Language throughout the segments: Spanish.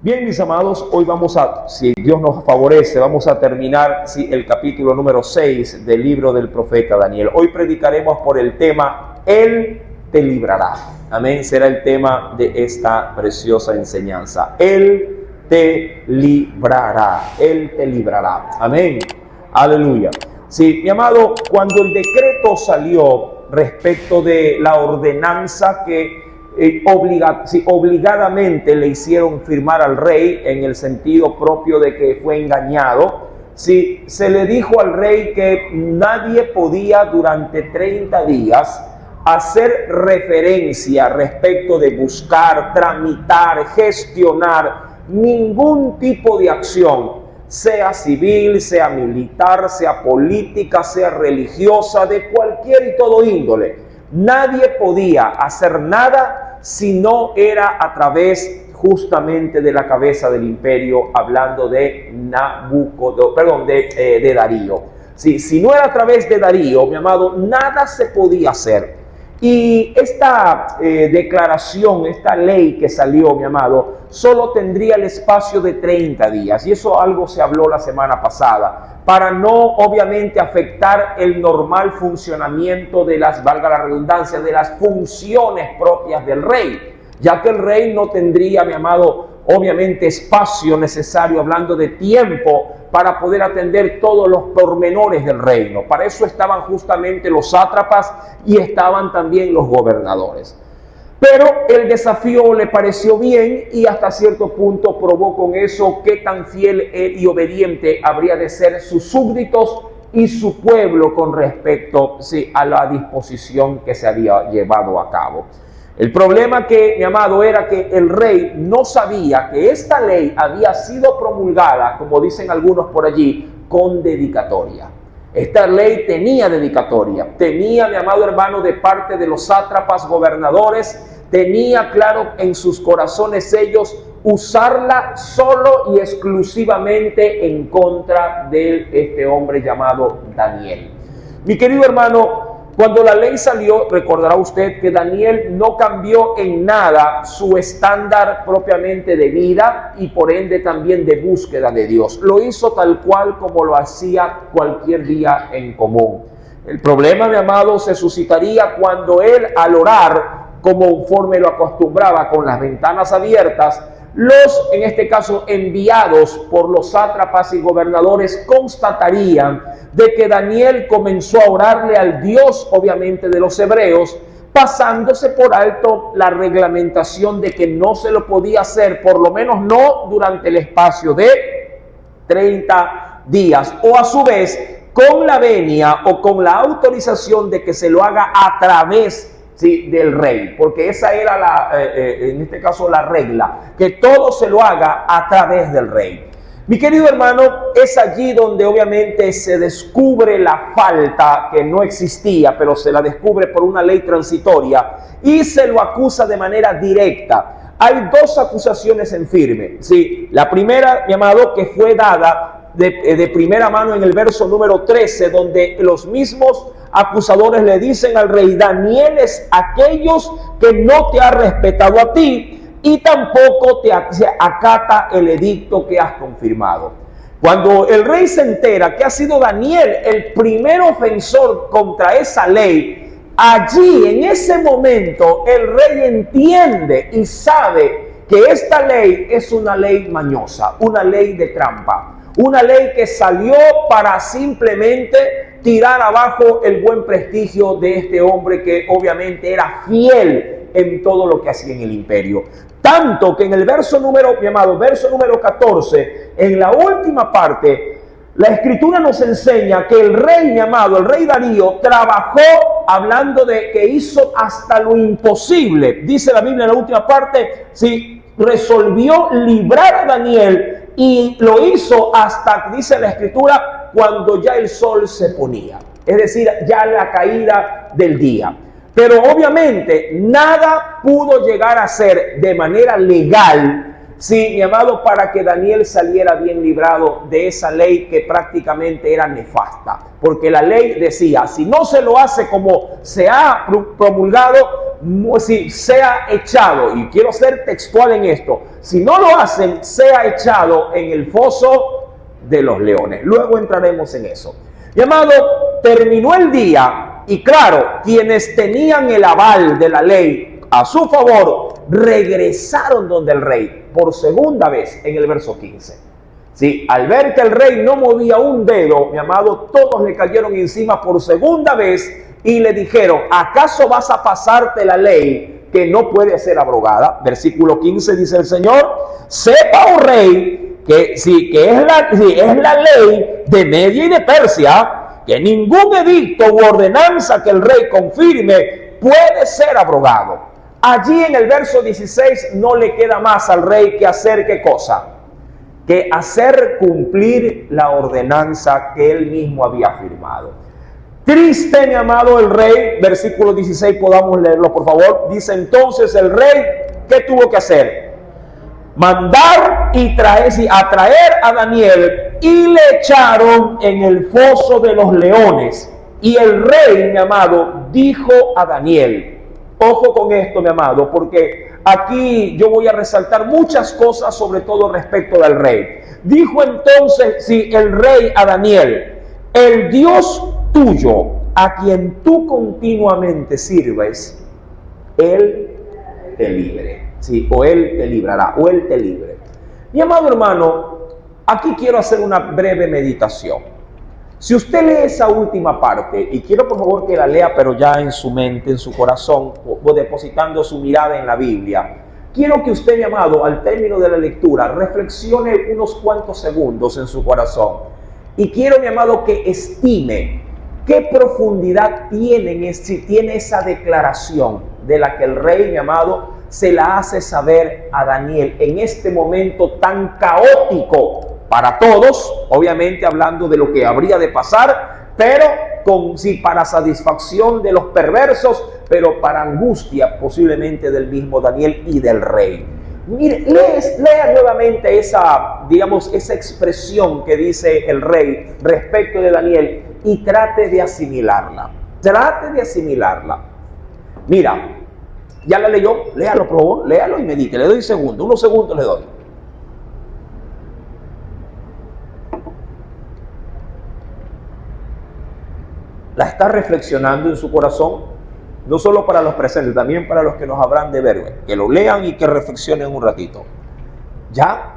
Bien, mis amados, hoy vamos a, si Dios nos favorece, vamos a terminar el capítulo número 6 del libro del profeta Daniel. Hoy predicaremos por el tema, Él te librará. Amén, será el tema de esta preciosa enseñanza. Él te librará, Él te librará. Amén, aleluya. Sí, mi amado, cuando el decreto salió respecto de la ordenanza que obligadamente le hicieron firmar al rey, en el sentido propio de que fue engañado, se le dijo al rey que nadie podía durante 30 días hacer referencia respecto de buscar, tramitar, gestionar ningún tipo de acción, sea civil, sea militar, sea política, sea religiosa, de cualquier y todo índole. Nadie podía hacer nada si no era a través justamente de la cabeza del imperio, hablando de de Darío. Si no era a través de Darío, mi amado, nada se podía hacer. Y esta declaración, esta ley que salió, mi amado, solo tendría el espacio de 30 días. Y eso algo se habló la semana pasada, para no obviamente afectar el normal funcionamiento de las, valga la redundancia, de las funciones propias del rey. Ya que el rey no tendría, mi amado, obviamente espacio necesario, hablando de tiempo, para poder atender todos los pormenores del reino. Para eso estaban justamente los sátrapas y estaban también los gobernadores. Pero el desafío le pareció bien y hasta cierto punto probó con eso qué tan fiel y obediente habría de ser sus súbditos y su pueblo con respecto a la disposición que se había llevado a cabo. El problema que, mi amado, era que el rey no sabía que esta ley había sido promulgada, como dicen algunos por allí, con dedicatoria. Esta ley tenía dedicatoria, tenía, mi amado hermano, de parte de los sátrapas gobernadores, tenía claro en sus corazones ellos usarla solo y exclusivamente en contra de este hombre llamado Daniel. Mi querido hermano, cuando la ley salió, recordará usted que Daniel no cambió en nada su estándar propiamente de vida y por ende también de búsqueda de Dios. Lo hizo tal cual como lo hacía cualquier día en común. El problema, mi amado, se suscitaría cuando él, al orar, conforme lo acostumbraba, con las ventanas abiertas, los, en este caso, enviados por los sátrapas y gobernadores constatarían de que Daniel comenzó a orarle al Dios, obviamente, de los hebreos, pasándose por alto la reglamentación de que no se lo podía hacer, por lo menos no durante el espacio de 30 días, o a su vez, con la venia o con la autorización de que se lo haga a través del rey, porque esa era en este caso la regla, que todo se lo haga a través del rey. Mi querido hermano, es allí donde obviamente se descubre la falta que no existía, pero se la descubre por una ley transitoria y se lo acusa de manera directa. Hay dos acusaciones en firme. La primera, mi amado, que fue dada de primera mano en el verso número 13, donde los mismos acusadores le dicen al rey: Daniel es aquellos que no te ha respetado a ti y tampoco te acata el edicto que has confirmado. Cuando el rey se entera que ha sido Daniel el primer ofensor contra esa ley, allí en ese momento el rey entiende y sabe que esta ley es una ley mañosa, una ley de trampa. Una ley que salió para simplemente tirar abajo el buen prestigio de este hombre que obviamente era fiel en todo lo que hacía en el imperio. Tanto que en el verso número 14, en la última parte, la escritura nos enseña que el rey, mi amado, el rey Darío, trabajó hablando de que hizo hasta lo imposible. Dice la Biblia en la última parte, resolvió librar a Daniel y lo hizo hasta, dice la escritura, cuando ya el sol se ponía. Es decir, ya la caída del día. Pero obviamente nada pudo llegar a ser de manera legal, mi amado, para que Daniel saliera bien librado de esa ley que prácticamente era nefasta. Porque la ley decía, si no se lo hace como se ha promulgado, si sea echado, y quiero ser textual en esto, si no lo hacen, sea echado en el foso de los leones. Luego entraremos en eso. Mi amado, terminó el día y claro, quienes tenían el aval de la ley a su favor, regresaron donde el rey por segunda vez en el verso 15. Sí, al ver que el rey no movía un dedo, mi amado, todos le cayeron encima por segunda vez y le dijeron, ¿acaso vas a pasarte la ley que no puede ser abrogada? Versículo 15 dice el Señor, sepa, oh rey, que es la ley de Media y de Persia, que ningún edicto u ordenanza que el rey confirme puede ser abrogado. Allí en el verso 16 no le queda más al rey que hacer ¿qué cosa? Que hacer cumplir la ordenanza que él mismo había firmado. Triste, mi amado, el rey, versículo 16, podamos leerlo por favor. Dice entonces el rey, ¿qué tuvo que hacer? Mandar y atraer a Daniel, y le echaron en el foso de los leones. Y el rey, mi amado, dijo a Daniel, ojo con esto, mi amado, porque aquí yo voy a resaltar muchas cosas, sobre todo respecto del rey. Dijo entonces, el rey a Daniel, el Dios tuyo, a quien tú continuamente sirves, Él te libre. Sí, o Él te librará, o Él te libre. Mi amado hermano, aquí quiero hacer una breve meditación. Si usted lee esa última parte, y quiero por favor que la lea, pero ya en su mente, en su corazón, o depositando su mirada en la Biblia, quiero que usted, mi amado, al término de la lectura, reflexione unos cuantos segundos en su corazón. Y quiero, mi amado, que estime qué profundidad tiene esa declaración de la que el rey, mi amado, se la hace saber a Daniel en este momento tan caótico para todos, obviamente hablando de lo que habría de pasar, pero para satisfacción de los perversos, pero para angustia posiblemente del mismo Daniel y del rey. Mire, lea nuevamente esa expresión que dice el rey respecto de Daniel y trate de asimilarla. Trate de asimilarla. Mira, ¿ya la leyó? Léalo, por favor, léalo y medite. Le doy unos segundos le doy. ¿La está reflexionando en su corazón? No solo para los presentes, también para los que nos habrán de ver, que lo lean y que reflexionen un ratito. ¿Ya?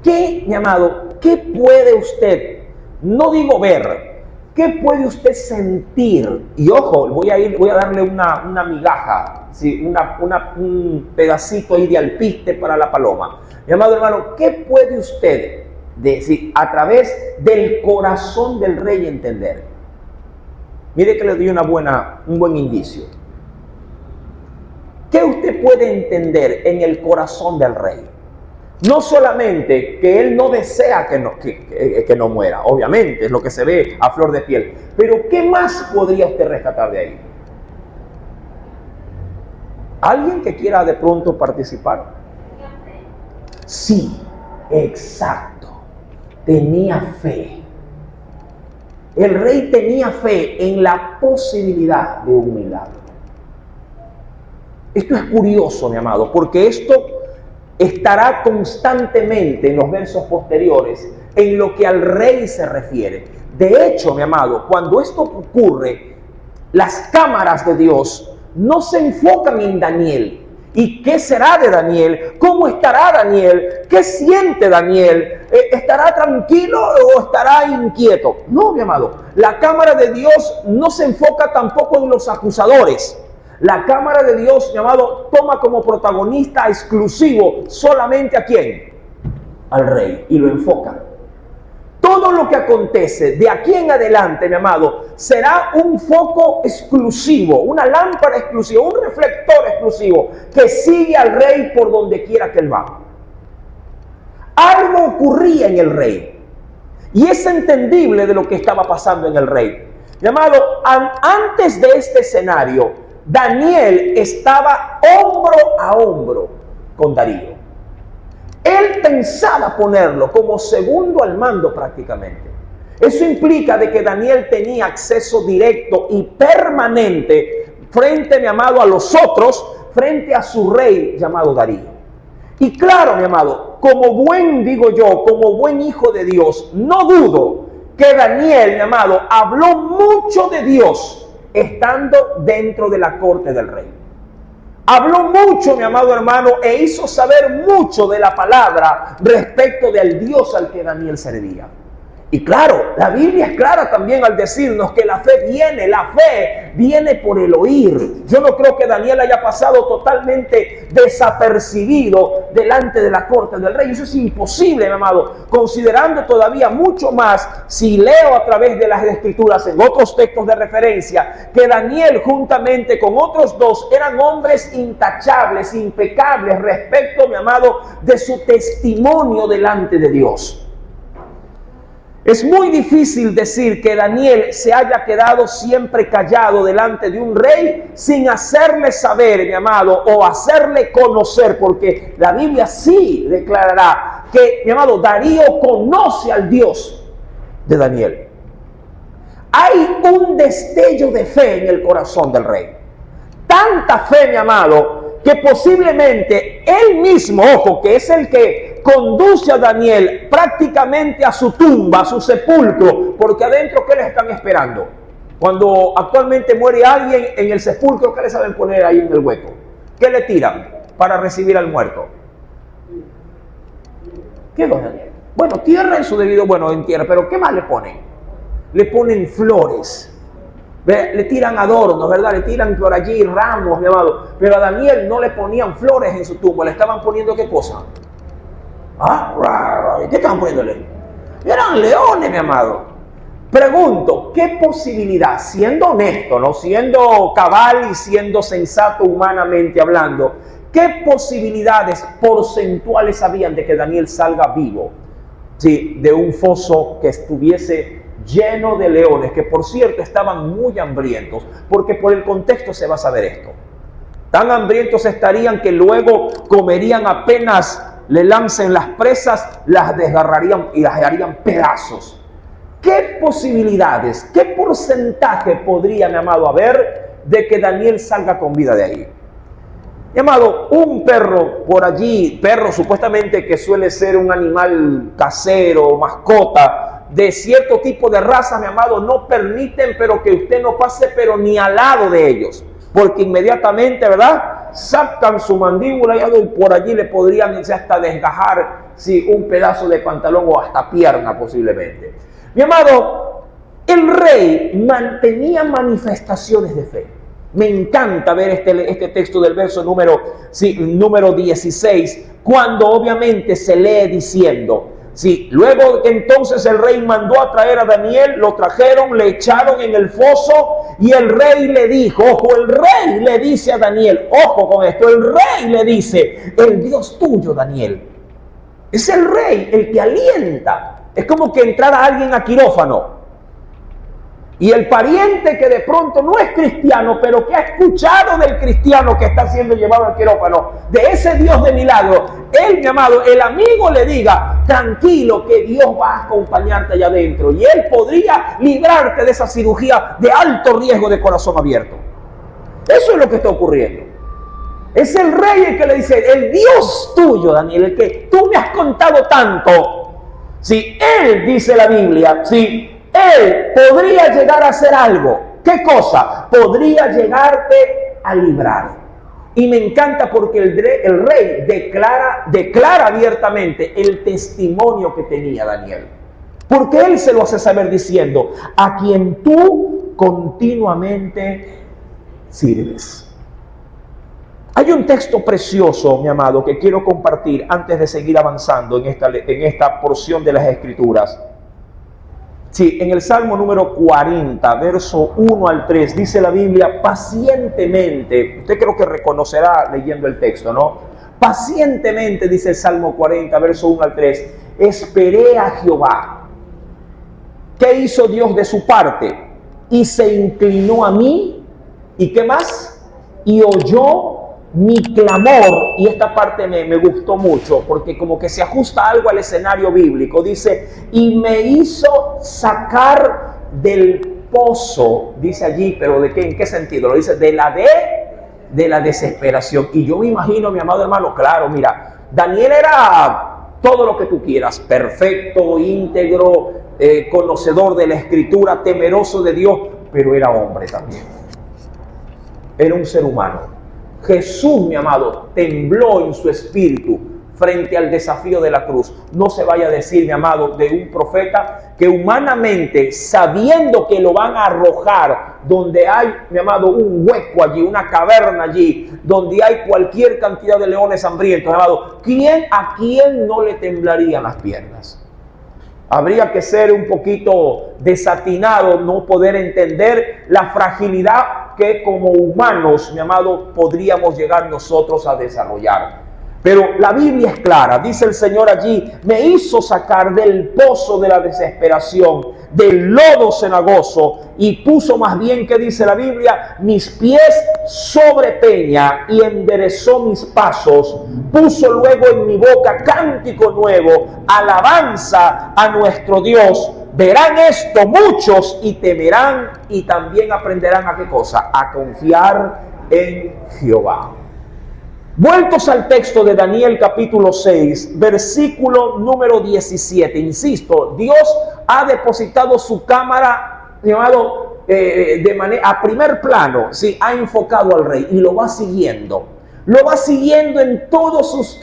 ¿Qué, mi amado, qué puede usted, no digo ver, qué puede usted sentir? Y ojo, voy a darle una migaja, ¿sí? un pedacito ahí de alpiste para la paloma. Mi amado hermano, ¿qué puede usted decir a través del corazón del rey entender? Mire que le doy un buen indicio. ¿Qué usted puede entender en el corazón del rey? No solamente que él no desea que no muera, obviamente, es lo que se ve a flor de piel. Pero ¿qué más podría usted rescatar de ahí? ¿Alguien que quiera de pronto participar? Sí, exacto. Tenía fe. El rey tenía fe en la posibilidad de un milagro. Esto es curioso, mi amado, porque esto estará constantemente en los versos posteriores en lo que al rey se refiere. De hecho, mi amado, cuando esto ocurre, las cámaras de Dios no se enfocan en Daniel. ¿Y qué será de Daniel? ¿Cómo estará Daniel? ¿Qué siente Daniel? ¿Estará tranquilo o estará inquieto? No, mi amado. La cámara de Dios no se enfoca tampoco en los acusadores. La cámara de Dios, mi amado, toma como protagonista exclusivo solamente ¿a quién? Al rey. Y lo enfoca. Todo lo que acontece de aquí en adelante, mi amado, será un foco exclusivo, una lámpara exclusiva, un reflector exclusivo que sigue al rey por donde quiera que él va. Algo ocurría en el rey y es entendible de lo que estaba pasando en el rey. Mi amado, antes de este escenario, Daniel estaba hombro a hombro con Darío. Él pensaba ponerlo como segundo al mando prácticamente. Eso implica de que Daniel tenía acceso directo y permanente frente, mi amado, a los otros, frente a su rey llamado Darío. Y claro, mi amado, como buen, digo yo, como buen hijo de Dios, no dudo que Daniel, mi amado, habló mucho de Dios estando dentro de la corte del rey. Habló mucho, mi amado hermano, e hizo saber mucho de la palabra respecto del Dios al que Daniel servía. Y claro, la Biblia es clara también al decirnos que la fe viene por el oír. Yo no creo que Daniel haya pasado totalmente desapercibido delante de la corte del rey. Eso es imposible, mi amado, considerando todavía mucho más, si leo a través de las Escrituras en otros textos de referencia, que Daniel juntamente con otros dos eran hombres intachables, impecables respecto, mi amado, de su testimonio delante de Dios. Es muy difícil decir que Daniel se haya quedado siempre callado delante de un rey sin hacerle saber, mi amado, o hacerle conocer, porque la Biblia sí declarará que, mi amado, Darío conoce al Dios de Daniel. Hay un destello de fe en el corazón del rey. Tanta fe, mi amado, que posiblemente él mismo, ojo, que es el que conduce a Daniel prácticamente a su tumba, a su sepulcro, porque adentro, ¿qué le están esperando? Cuando actualmente muere alguien en el sepulcro, ¿qué le saben poner ahí en el hueco? ¿Qué le tiran para recibir al muerto? ¿Qué lo Daniel? Bueno, tierra en su debido, bueno, en tierra, pero ¿qué más le ponen? Le ponen flores. Le tiran adornos, ¿verdad? Le tiran por allí ramos, mi amado. Pero a Daniel no le ponían flores en su tumba. Le estaban poniendo ¿qué cosa? ¿Qué estaban poniéndole? Eran leones, mi amado. Pregunto, ¿qué posibilidad, siendo honesto, no siendo cabal y siendo sensato humanamente hablando, qué posibilidades porcentuales habían de que Daniel salga vivo? Sí, de un foso que estuviese lleno de leones, que por cierto estaban muy hambrientos, porque por el contexto se va a saber esto. Tan hambrientos estarían que luego comerían apenas le lancen las presas, las desgarrarían y las harían pedazos. ¿Qué posibilidades, qué porcentaje podría, mi amado, haber de que Daniel salga con vida de ahí? Mi amado, un perro por allí, perro supuestamente que suele ser un animal casero, mascota, de cierto tipo de raza, mi amado, no permiten pero que usted no pase pero ni al lado de ellos, porque inmediatamente, ¿verdad?, sacan su mandíbula y por allí le podrían hasta desgajar, sí, un pedazo de pantalón o hasta pierna posiblemente. Mi amado, el rey mantenía manifestaciones de fe. Me encanta ver este texto del verso número 16, cuando obviamente se lee diciendo, sí, luego que entonces el rey mandó a traer a Daniel, lo trajeron, le echaron en el foso y el rey le dijo, ojo, el rey le dice a Daniel, ojo con esto, el rey le dice, el Dios tuyo, Daniel, es el rey el que alienta. Es como que entrara alguien a quirófano y el pariente que de pronto no es cristiano, pero que ha escuchado del cristiano que está siendo llevado al quirófano, de ese Dios de milagro, él, mi amado, el amigo le diga, tranquilo que Dios va a acompañarte allá adentro y él podría librarte de esa cirugía de alto riesgo de corazón abierto. Eso es lo que está ocurriendo. Es el rey el que le dice, el Dios tuyo, Daniel, el que tú me has contado tanto. Si él, dice la Biblia, si él podría llegar a hacer algo, ¿qué cosa? Podría llegarte a librar. Y me encanta porque el rey declara abiertamente el testimonio que tenía Daniel. Porque él se lo hace saber diciendo, a quien tú continuamente sirves. Hay un texto precioso, mi amado, que quiero compartir antes de seguir avanzando en esta porción de las Escrituras. Sí, en el Salmo número 40, verso 1 al 3, dice la Biblia, pacientemente, usted creo que reconocerá leyendo el texto, ¿no? Pacientemente, dice el Salmo 40, verso 1 al 3, esperé a Jehová. ¿Qué hizo Dios de su parte? Y se inclinó a mí, ¿y qué más? Y oyó mi clamor, y esta parte me gustó mucho, porque como que se ajusta algo al escenario bíblico. Dice, y me hizo sacar del pozo, dice allí, pero ¿de qué? ¿En qué sentido? Lo dice de la desesperación. Y yo me imagino, mi amado hermano, claro, mira, Daniel era todo lo que tú quieras, perfecto, íntegro, conocedor de la Escritura, temeroso de Dios, pero era hombre también. Era un ser humano. Jesús, mi amado, tembló en su espíritu frente al desafío de la cruz. No se vaya a decir, mi amado, de un profeta que humanamente, sabiendo que lo van a arrojar donde hay, mi amado, un hueco allí, una caverna allí, donde hay cualquier cantidad de leones hambrientos, mi amado, ¿a quién no le temblarían las piernas? Habría que ser un poquito desatinado, no poder entender la fragilidad que como humanos, mi amado, podríamos llegar nosotros a desarrollar. Pero la Biblia es clara, dice el Señor allí, me hizo sacar del pozo de la desesperación, del lodo cenagoso, y puso más bien, que dice la Biblia, mis pies sobre peña y enderezó mis pasos. Puso luego en mi boca cántico nuevo, alabanza a nuestro Dios. Verán esto muchos y temerán y también aprenderán ¿a qué cosa? A confiar en Jehová. Vueltos al texto de Daniel capítulo 6, versículo número 17, insisto, Dios ha depositado su cámara, llamado de manera a primer plano, sí, ha enfocado al rey y lo va siguiendo. Lo va siguiendo en todos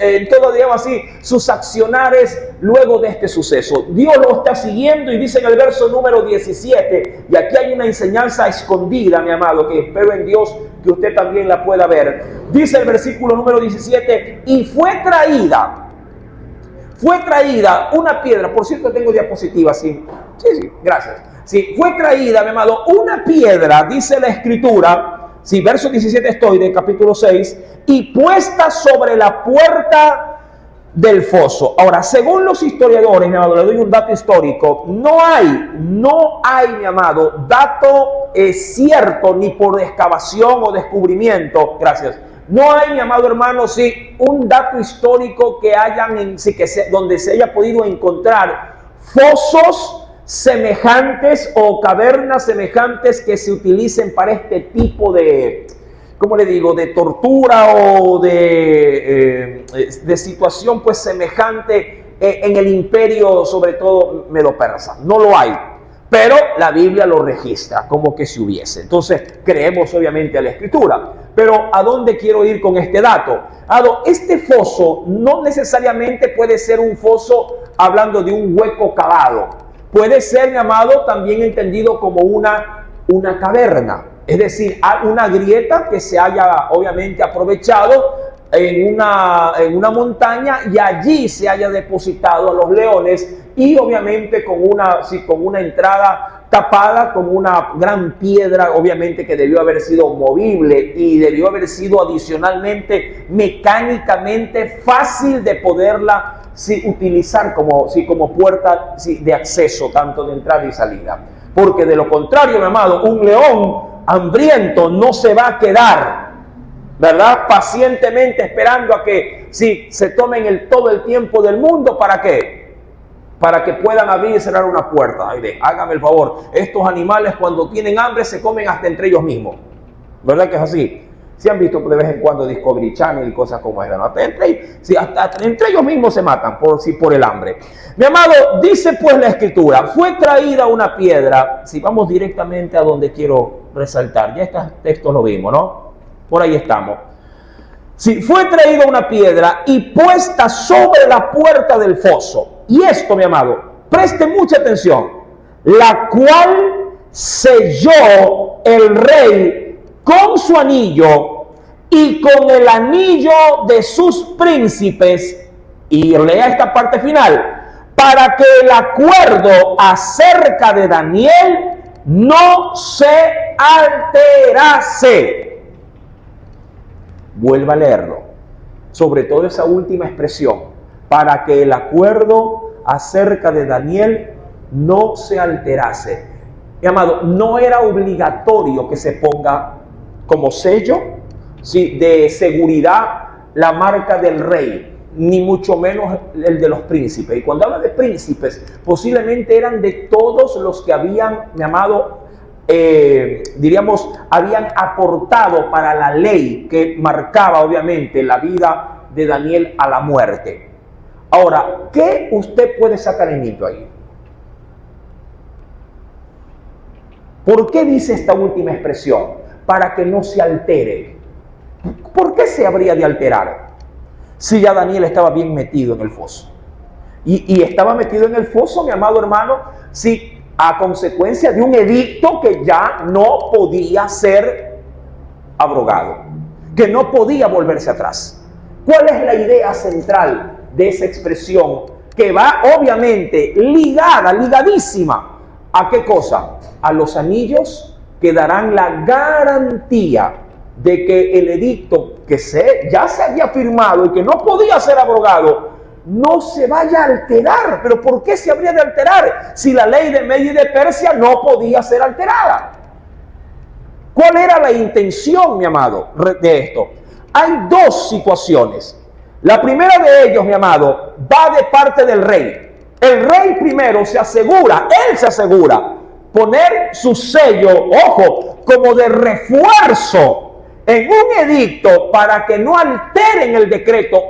sus accionares luego de este suceso. Dios lo está siguiendo y dice en el verso número 17, y aquí hay una enseñanza escondida, mi amado, que espero en Dios que usted también la pueda ver. Dice el versículo número 17, y fue traída una piedra. Por cierto, tengo diapositivas, sí, gracias. Sí, fue traída, mi amado, una piedra, dice la Escritura. Sí, verso 17 estoy de capítulo 6, y puesta sobre la puerta del foso. Ahora, según los historiadores, mi amado, le doy un dato histórico, no hay, mi amado, dato cierto, ni por excavación o descubrimiento, gracias, no hay, mi amado hermano, sí, un dato histórico que hayan, donde se haya podido encontrar fosos semejantes o cavernas semejantes que se utilicen para este tipo de, ¿cómo le digo?, de tortura o de situación pues semejante en el imperio, sobre todo medo-persa. No lo hay, pero la Biblia lo registra como que si hubiese. Entonces creemos obviamente a la Escritura. Pero ¿a dónde quiero ir con este dato? Este foso no necesariamente puede ser un foso hablando de un hueco cavado. Puede ser, mi amado, también entendido como una caverna. Es decir, una grieta que se haya obviamente aprovechado en una montaña y allí se haya depositado a los leones y obviamente con una entrada tapada con una gran piedra, obviamente que debió haber sido movible y debió haber sido adicionalmente mecánicamente fácil de poderla utilizar como puerta de acceso, tanto de entrada y salida. Porque de lo contrario, mi amado, un león hambriento no se va a quedar, ¿verdad?, pacientemente esperando a que se tomen todo el tiempo del mundo. ¿Para qué? Para que puedan abrir y cerrar una puerta. Hágame el favor, estos animales cuando tienen hambre se comen hasta entre ellos mismos, ¿verdad que es así? Si han visto de vez en cuando Discovery Channel y cosas como esa, ¿no? Hasta entre ellos mismos se matan por el hambre. Mi amado, dice pues la Escritura, fue traída una piedra. Si vamos directamente a donde quiero resaltar, ya este texto lo vimos, ¿no? Por ahí estamos. Sí, fue traída una piedra y puesta sobre la puerta del foso. Y esto, mi amado, preste mucha atención, la cual selló el rey con su anillo y con el anillo de sus príncipes, y lea esta parte final, para que el acuerdo acerca de Daniel no se alterase. Vuelva a leerlo, sobre todo esa última expresión, para que el acuerdo acerca de Daniel no se alterase. Mi amado, no era obligatorio que se ponga como sello de seguridad la marca del rey, ni mucho menos el de los príncipes. Y cuando habla de príncipes, posiblemente eran de todos los que habían, mi amado, diríamos, habían aportado para la ley que marcaba obviamente la vida de Daniel a la muerte. Ahora, ¿qué usted puede sacar en hito ahí? ¿Por qué dice esta última expresión? Para que no se altere. ¿Por qué se habría de alterar? Si ya Daniel estaba bien metido en el foso. Y estaba metido en el foso, mi amado hermano, si a consecuencia de un edicto que ya no podía ser abrogado, que no podía volverse atrás. ¿Cuál es la idea central de esa expresión? Que va obviamente ligadísima. ¿A qué cosa? A los anillos que darán la garantía de que el edicto que ya se había firmado y que no podía ser abrogado, no se vaya a alterar. ¿Pero por qué se habría de alterar si la ley de Media y de Persia no podía ser alterada? ¿Cuál era la intención, mi amado, de esto? Hay dos situaciones. La primera de ellos, mi amado, va de parte del rey. El rey primero se asegura, él se asegura, poner su sello, ojo, como de refuerzo en un edicto para que no alteren el decreto.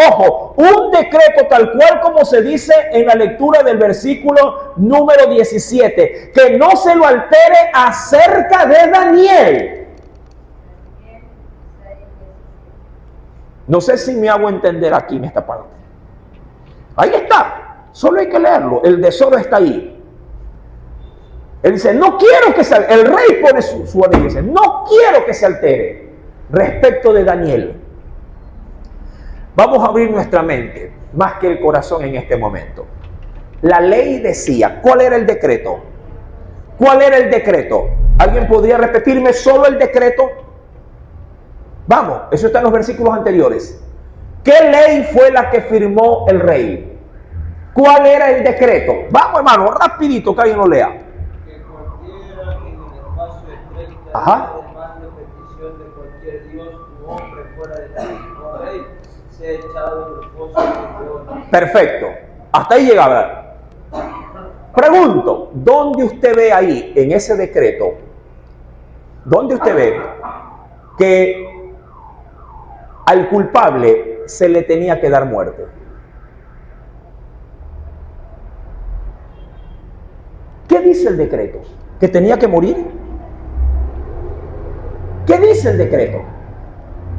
Ojo, un decreto tal cual como se dice en la lectura del versículo número 17, que no se lo altere acerca de Daniel. No sé si me hago entender aquí en esta parte. Ahí está. Solo hay que leerlo, el tesoro está ahí. Él dice, no quiero que se altere. El rey pone su anillo y dice, no quiero que se altere respecto de Daniel. Vamos a abrir nuestra mente, más que el corazón en este momento. La ley decía, ¿cuál era el decreto? ¿Cuál era el decreto? ¿Alguien podría repetirme solo el decreto? Vamos, eso está en los versículos anteriores. ¿Qué ley fue la que firmó el rey? ¿Cuál era el decreto? Vamos, hermano, rapidito, que alguien lo lea. Que cualquiera en el espacio de 30 Ajá. días, además de petición de cualquier dios u hombre fuera de la ley, sea echado del foso de leones. Perfecto. Hasta ahí llegaba. Pregunto, ¿dónde usted ve ahí, en ese decreto, dónde usted ve que al culpable se le tenía que dar muerte? ¿Qué dice el decreto? ¿Que tenía que morir? ¿Qué dice el decreto?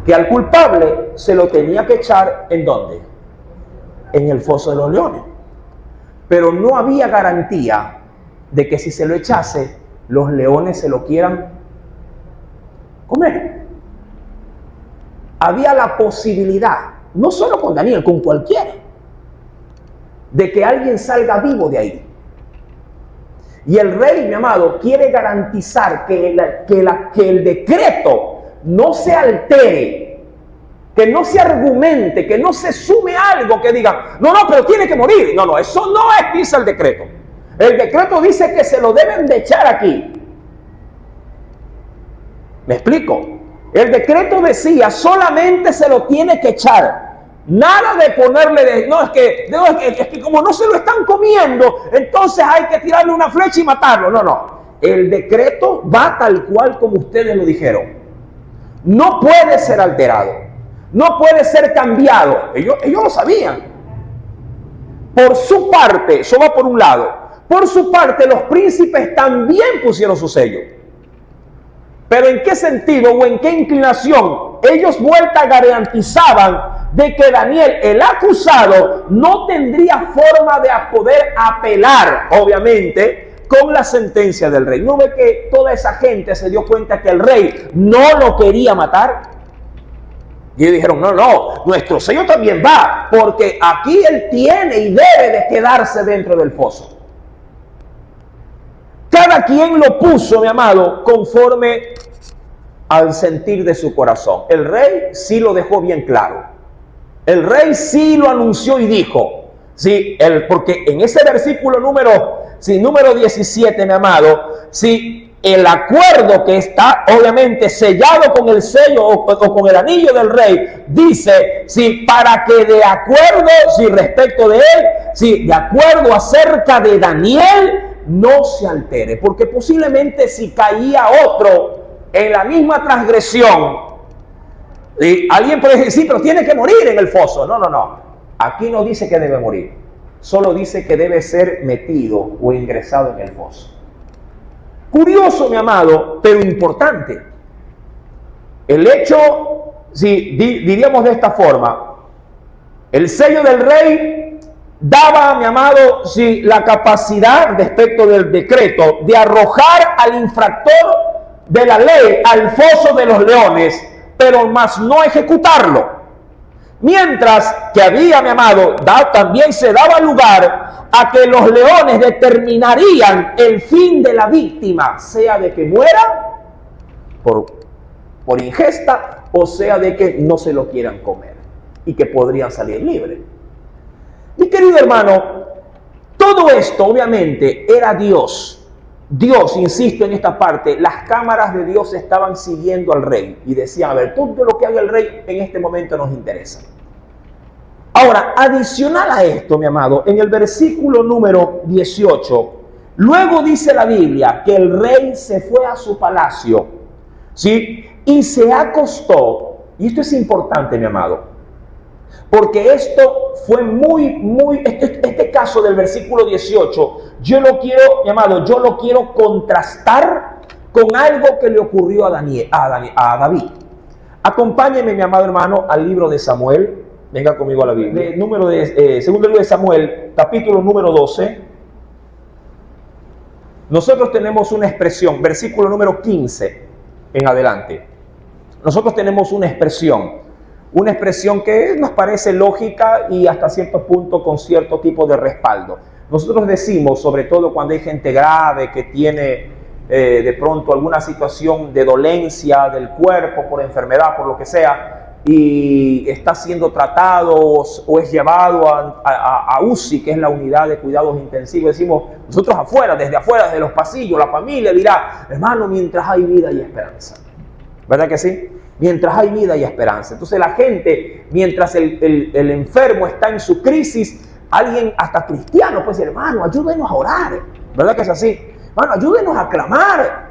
Que al culpable se lo tenía que echar, ¿en dónde? En el foso de los leones. Pero no había garantía de que si se lo echase, los leones se lo quieran comer. Había la posibilidad, no solo con Daniel, con cualquiera, de que alguien salga vivo de ahí. Y el rey, mi amado, quiere garantizar que el decreto no se altere, que no se argumente, que no se sume algo que diga, no, pero tiene que morir. No, eso no es, dice el decreto. El decreto dice que se lo deben de echar aquí. ¿Me explico? El decreto decía, solamente se lo tiene que echar. Nada de ponerle, es que como no se lo están comiendo, entonces hay que tirarle una flecha y matarlo. No. El decreto va tal cual como ustedes lo dijeron. No puede ser alterado. No puede ser cambiado. Ellos lo sabían. Por su parte, eso va por un lado. Por su parte, los príncipes también pusieron su sello. Pero ¿en qué sentido o en qué inclinación? Ellos vuelta garantizaban de que Daniel, el acusado, no tendría forma de poder apelar, obviamente, con la sentencia del rey. ¿No ve que toda esa gente se dio cuenta que el rey no lo quería matar? Y ellos dijeron, no, nuestro sello también va, porque aquí él tiene y debe de quedarse dentro del foso. Cada quien lo puso, mi amado, conforme al sentir de su corazón. El rey sí lo dejó bien claro. El rey sí lo anunció y dijo, sí, porque en ese versículo número 17, mi amado, sí, el acuerdo que está obviamente sellado con el sello o con el anillo del rey, dice, sí, para que de acuerdo, sí, respecto de él, sí, de acuerdo acerca de Daniel, no se altere, porque posiblemente si caía otro en la misma transgresión, y alguien puede decir, sí, pero tiene que morir en el foso. No, no, no. Aquí no dice que debe morir. Solo dice que debe ser metido o ingresado en el foso. Curioso, mi amado, pero importante. El hecho, si diríamos de esta forma, el sello del rey daba, mi amado, la capacidad respecto del decreto de arrojar al infractor de la ley al foso de los leones, pero más no ejecutarlo. Mientras que había, mi amado, también se daba lugar a que los leones determinarían el fin de la víctima, sea de que muera por ingesta o sea de que no se lo quieran comer y que podrían salir libres. Mi querido hermano, todo esto obviamente era Dios. Dios, insisto en esta parte, las cámaras de Dios estaban siguiendo al rey y decían, a ver, todo lo que haga el rey en este momento nos interesa. Ahora, adicional a esto, mi amado, en el versículo número 18, luego dice la Biblia que el rey se fue a su palacio, ¿sí? Y se acostó, y esto es importante, mi amado, porque esto fue este caso del versículo 18, yo lo quiero contrastar con algo que le ocurrió a David. Acompáñeme, mi amado hermano, al libro de Samuel. Venga conmigo a la Biblia. Segundo libro de Samuel, capítulo número 12. Nosotros tenemos una expresión, versículo número 15 en adelante. Nosotros tenemos una expresión que nos parece lógica y hasta cierto punto con cierto tipo de respaldo. Nosotros decimos, sobre todo cuando hay gente grave que tiene de pronto alguna situación de dolencia del cuerpo por enfermedad, por lo que sea, y está siendo tratado o es llevado a UCI, que es la unidad de cuidados intensivos, decimos nosotros desde afuera, desde los pasillos, la familia dirá, hermano, mientras hay vida y esperanza. ¿Verdad que sí? Mientras hay vida y esperanza. Entonces la gente, mientras el enfermo está en su crisis, alguien hasta cristiano puede decir, hermano, ayúdenos a orar. ¿Verdad que es así? Hermano, ayúdenos a clamar.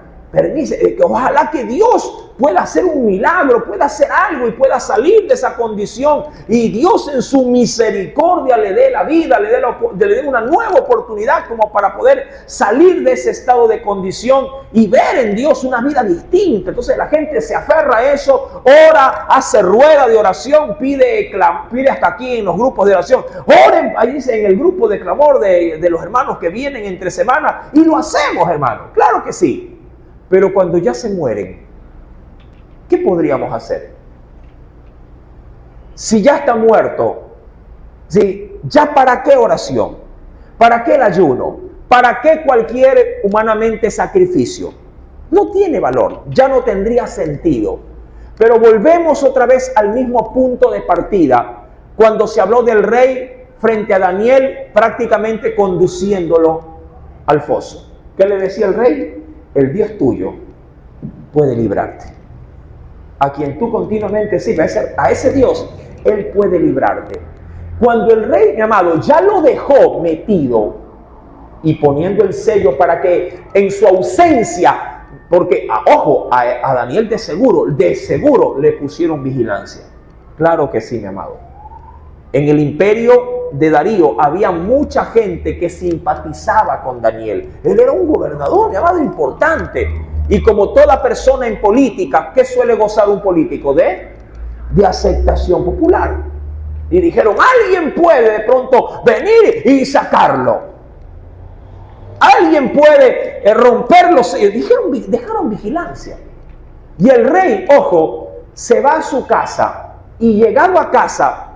Ojalá que Dios pueda hacer un milagro, pueda hacer algo y pueda salir de esa condición. Y Dios en su misericordia le dé la vida, le dé una nueva oportunidad como para poder salir de ese estado de condición y ver en Dios una vida distinta. Entonces la gente se aferra a eso, ora, hace rueda de oración, pide hasta aquí en los grupos de oración. Oren, ahí dice en el grupo de clamor de los hermanos que vienen entre semanas y lo hacemos, hermano. Claro que sí. Pero cuando ya se mueren, ¿qué podríamos hacer? Si ya está muerto, ¿ya para qué oración? ¿Para qué el ayuno? ¿Para qué cualquier humanamente sacrificio? No tiene valor, ya no tendría sentido. Pero volvemos otra vez al mismo punto de partida, cuando se habló del rey frente a Daniel, prácticamente conduciéndolo al foso. ¿Qué le decía el rey? El Dios tuyo puede librarte. A quien tú continuamente sirves, a ese Dios, Él puede librarte. Cuando el rey, mi amado, ya lo dejó metido y poniendo el sello para que en su ausencia, porque, ojo, a Daniel de seguro le pusieron vigilancia. Claro que sí, mi amado. En el imperio de Darío había mucha gente que simpatizaba con Daniel. Él era un gobernador, mi amado, importante. Y como toda persona en política, ¿qué suele gozar un político? De aceptación popular. Y dijeron, alguien puede de pronto venir y sacarlo. Alguien puede romperlo. Dejaron vigilancia. Y el rey, ojo, se va a su casa y llegado a casa,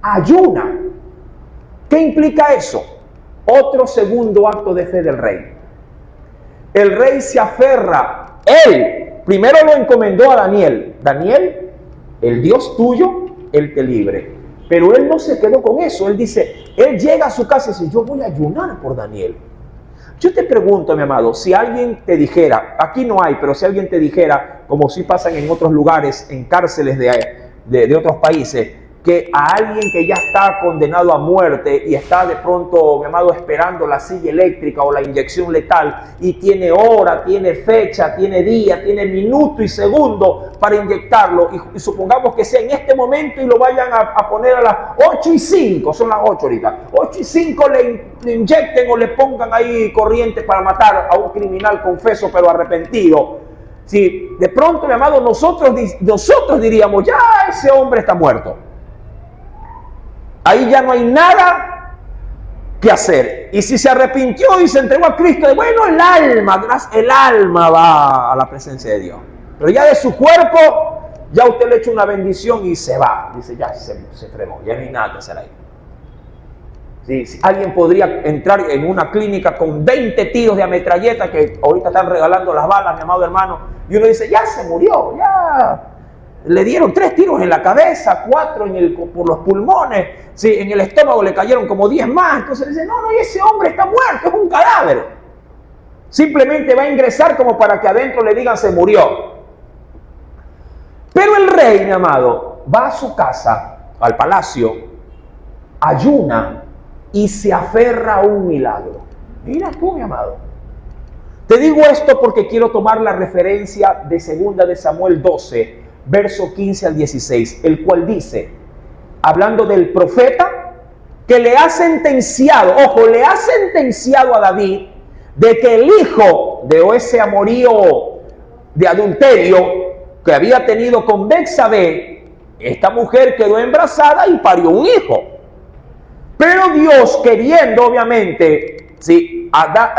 ayuna. ¿Qué implica eso? Otro segundo acto de fe del rey. El rey se aferra, él primero lo encomendó a Daniel. Daniel, el Dios tuyo, Él te libre. Pero él no se quedó con eso. Él dice, él llega a su casa y dice, yo voy a ayunar por Daniel. Yo te pregunto, mi amado, si alguien te dijera, aquí no hay, pero si alguien te dijera, como sí pasan en otros lugares, en cárceles de otros países, que a alguien que ya está condenado a muerte y está de pronto, mi amado, esperando la silla eléctrica o la inyección letal y tiene hora, tiene fecha, tiene día, tiene minuto y segundo para inyectarlo y supongamos que sea en este momento y lo vayan a poner a las 8:05, son las 8 ahorita, 8:05 le inyecten o le pongan ahí corriente para matar a un criminal confeso pero arrepentido. Si de pronto, mi amado, nosotros diríamos, ya ese hombre está muerto. Ahí ya no hay nada que hacer. Y si se arrepintió y se entregó a Cristo, bueno, el alma va a la presencia de Dios. Pero ya de su cuerpo, ya usted le echa una bendición y se va. Dice, ya se fregó, ya no hay nada que hacer ahí. Si alguien podría entrar en una clínica con 20 tiros de ametralleta, que ahorita están regalando las balas, mi amado hermano, y uno dice, ya se murió, ya le dieron 3 tiros en la cabeza, 4 por los pulmones, sí, en el estómago le cayeron como 10 más, entonces dice, no, ese hombre está muerto, es un cadáver. Simplemente va a ingresar como para que adentro le digan se murió. Pero el rey, mi amado, va a su casa, al palacio, ayuna y se aferra a un milagro. Mira tú, mi amado. Te digo esto porque quiero tomar la referencia de 2 de Samuel 12, verso 15 al 16, el cual dice, hablando del profeta, que le ha sentenciado, le ha sentenciado a David de que el hijo de ese amorío de adulterio que había tenido con Betsabé, esta mujer quedó embarazada y parió un hijo. Pero Dios, queriendo obviamente, ¿sí?,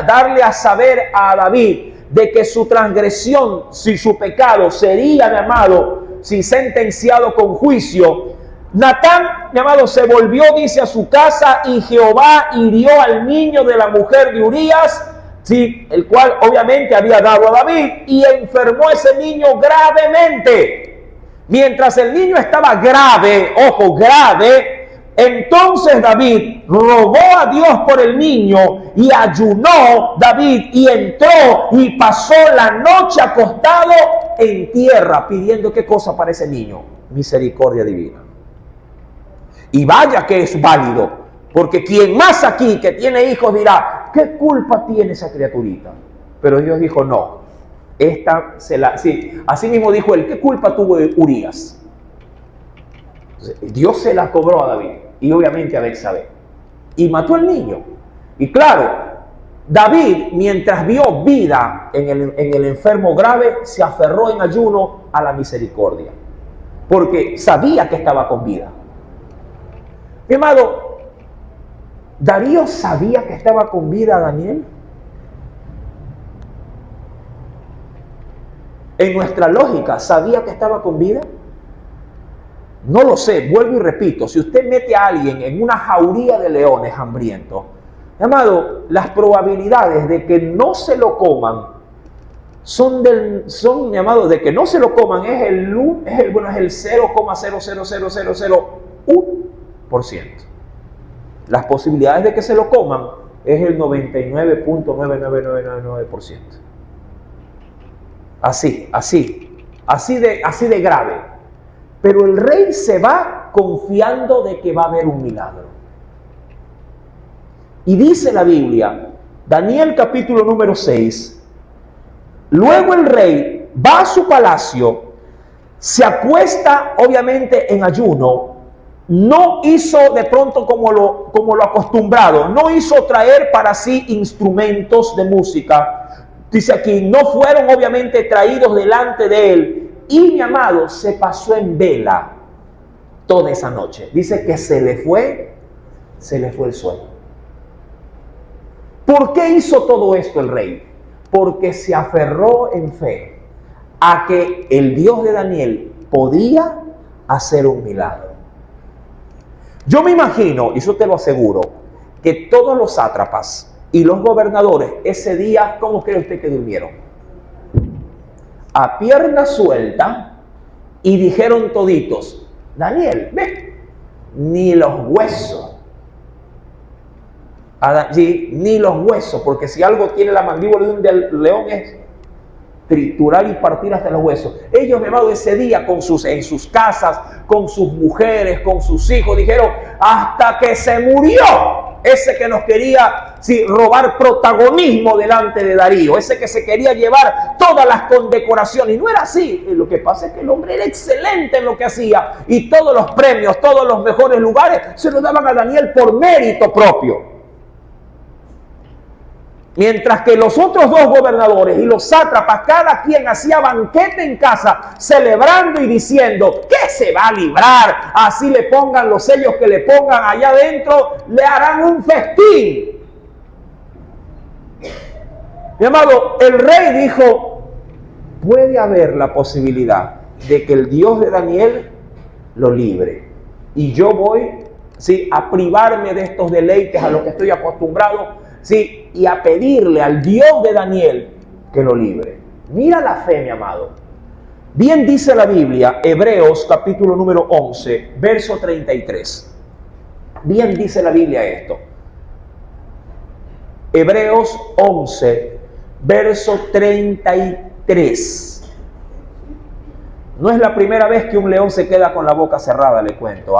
darle a saber a David de que su transgresión, si su pecado sería, mi amado, si sentenciado con juicio, Natán, mi amado, se volvió, dice, a su casa y Jehová hirió al niño de la mujer de Urías, ¿sí?, el cual obviamente había dado a David, y enfermó ese niño gravemente. Mientras el niño estaba grave, grave, entonces David rogó a Dios por el niño y ayunó David y entró y pasó la noche acostado en tierra pidiendo ¿qué cosa para ese niño? Misericordia divina. Y vaya que es válido, porque quien más aquí que tiene hijos dirá, ¿qué culpa tiene esa criaturita? Pero Dios dijo, no, así mismo dijo él, ¿qué culpa tuvo Urías? Dios se la cobró a David y obviamente a Betsabé y mató al niño. Y claro, David, mientras vio vida en el enfermo grave, se aferró en ayuno a la misericordia porque sabía que estaba con vida. Mi amado, ¿Darío sabía que estaba con vida Daniel? En nuestra lógica, ¿sabía que estaba con vida? No lo sé, vuelvo y repito, si usted mete a alguien en una jauría de leones hambrientos, amado, las probabilidades de que no se lo coman mi amado, de que no se lo coman es el 0,00001%. Las posibilidades de que se lo coman es el 99.99999%. Así de grave. Pero el rey se va confiando de que va a haber un milagro. Y dice la Biblia, Daniel capítulo número 6, luego el rey va a su palacio, se acuesta obviamente en ayuno, no hizo de pronto como lo acostumbrado, no hizo traer para sí instrumentos de música. Dice aquí, no fueron obviamente traídos delante de él. Y mi amado se pasó en vela toda esa noche. Dice que se le fue el sueño. ¿Por qué hizo todo esto el rey? Porque se aferró en fe a que el Dios de Daniel podía hacer un milagro. Yo me imagino, y eso te lo aseguro, que todos los sátrapas y los gobernadores ese día, ¿cómo cree usted que durmieron? A pierna suelta, y dijeron toditos, Daniel, ve, ni los huesos, ni los huesos, porque si algo tiene la mandíbula de un león es triturar y partir hasta los huesos. Ellos, mi amado, ese día en sus casas, con sus mujeres, con sus hijos, dijeron, hasta que se murió ese que nos quería robar protagonismo delante de Darío, ese que se quería llevar todas las condecoraciones. Y no era así. Lo que pasa es que el hombre era excelente en lo que hacía, y todos los premios, todos los mejores lugares se los daban a Daniel por mérito propio. Mientras que los otros dos gobernadores y los sátrapas, cada quien hacía banquete en casa, celebrando y diciendo, ¿qué se va a librar? Así le pongan los sellos que le pongan allá adentro, le harán un festín. Mi amado, el rey dijo, puede haber la posibilidad de que el Dios de Daniel lo libre. Y yo voy, a privarme de estos deleites a los que estoy acostumbrado, y a pedirle al Dios de Daniel que lo libre. Mira la fe, mi amado. Bien dice la Biblia, Hebreos capítulo número 11, verso 33. Bien dice la Biblia esto. Hebreos 11, verso 33. No es la primera vez que un león se queda con la boca cerrada, le cuento,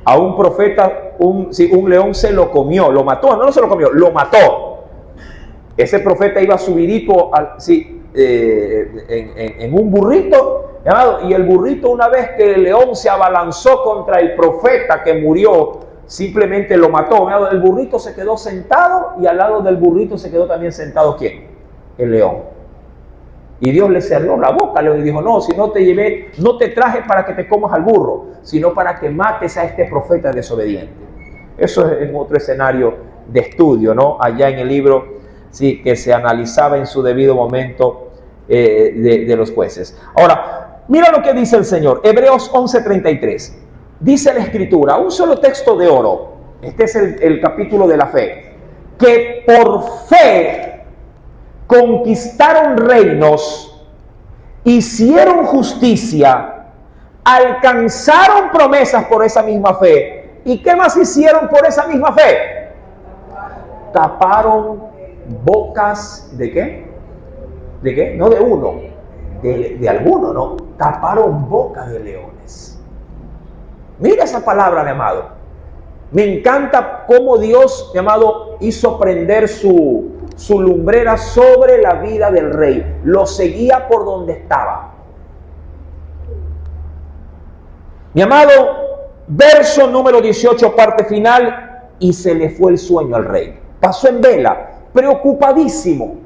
A un profeta, un león se lo comió, lo mató, no se lo comió, lo mató. Ese profeta iba subidito en un burrito, y el burrito, una vez que el león se abalanzó contra el profeta que murió, simplemente lo mató. El burrito se quedó sentado, y al lado del burrito se quedó también sentado, ¿quién? El león. Y Dios le cerró la boca, le dijo, no, si no te llevé, no te traje para que te comas al burro, sino para que mates a este profeta desobediente. Eso es en otro escenario de estudio, ¿no? Allá en el libro, que se analizaba en su debido momento de los jueces. Ahora, mira lo que dice el Señor, Hebreos 11:33. Dice la Escritura, un solo texto de oro, este es el capítulo de la fe, que por fe conquistaron reinos, hicieron justicia, alcanzaron promesas por esa misma fe. ¿Y qué más hicieron por esa misma fe? Taparon bocas ¿de qué? ¿De qué? No de uno, de alguno, ¿no? Taparon bocas de leones. Mira esa palabra, mi amado. Me encanta cómo Dios, mi amado, hizo prender su lumbrera sobre la vida del rey. Lo seguía por donde estaba. Mi amado, verso número 18, parte final, y se le fue el sueño al rey. Pasó en vela, preocupadísimo,